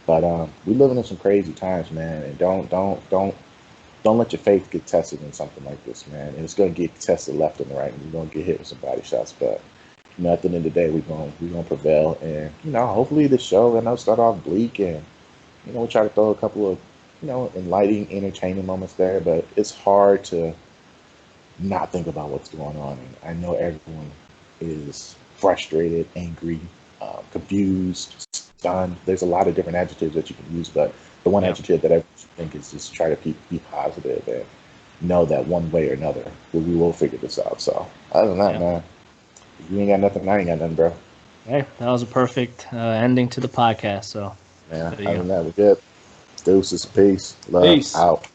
But we're living in some crazy times, man. And don't let your faith get tested in something like this, man. And it's gonna get tested left and right, and you're gonna get hit with some body shots. But at the end of the day, we're gonna prevail. And hopefully the show, I know, start off bleak, and we'll try to throw a couple of enlightening, entertaining moments there. But it's hard to not think about what's going on. And I know everyone is frustrated, angry, confused, stunned. There's a lot of different adjectives that you can use, but the one adjective that I think is just try to be positive and know that one way or another we will figure this out. So other than that, man, if you ain't got nothing, I ain't got nothing, bro. Hey, that was a perfect ending to the podcast. So yeah, other than that, we're good. Deuces, peace, love, out.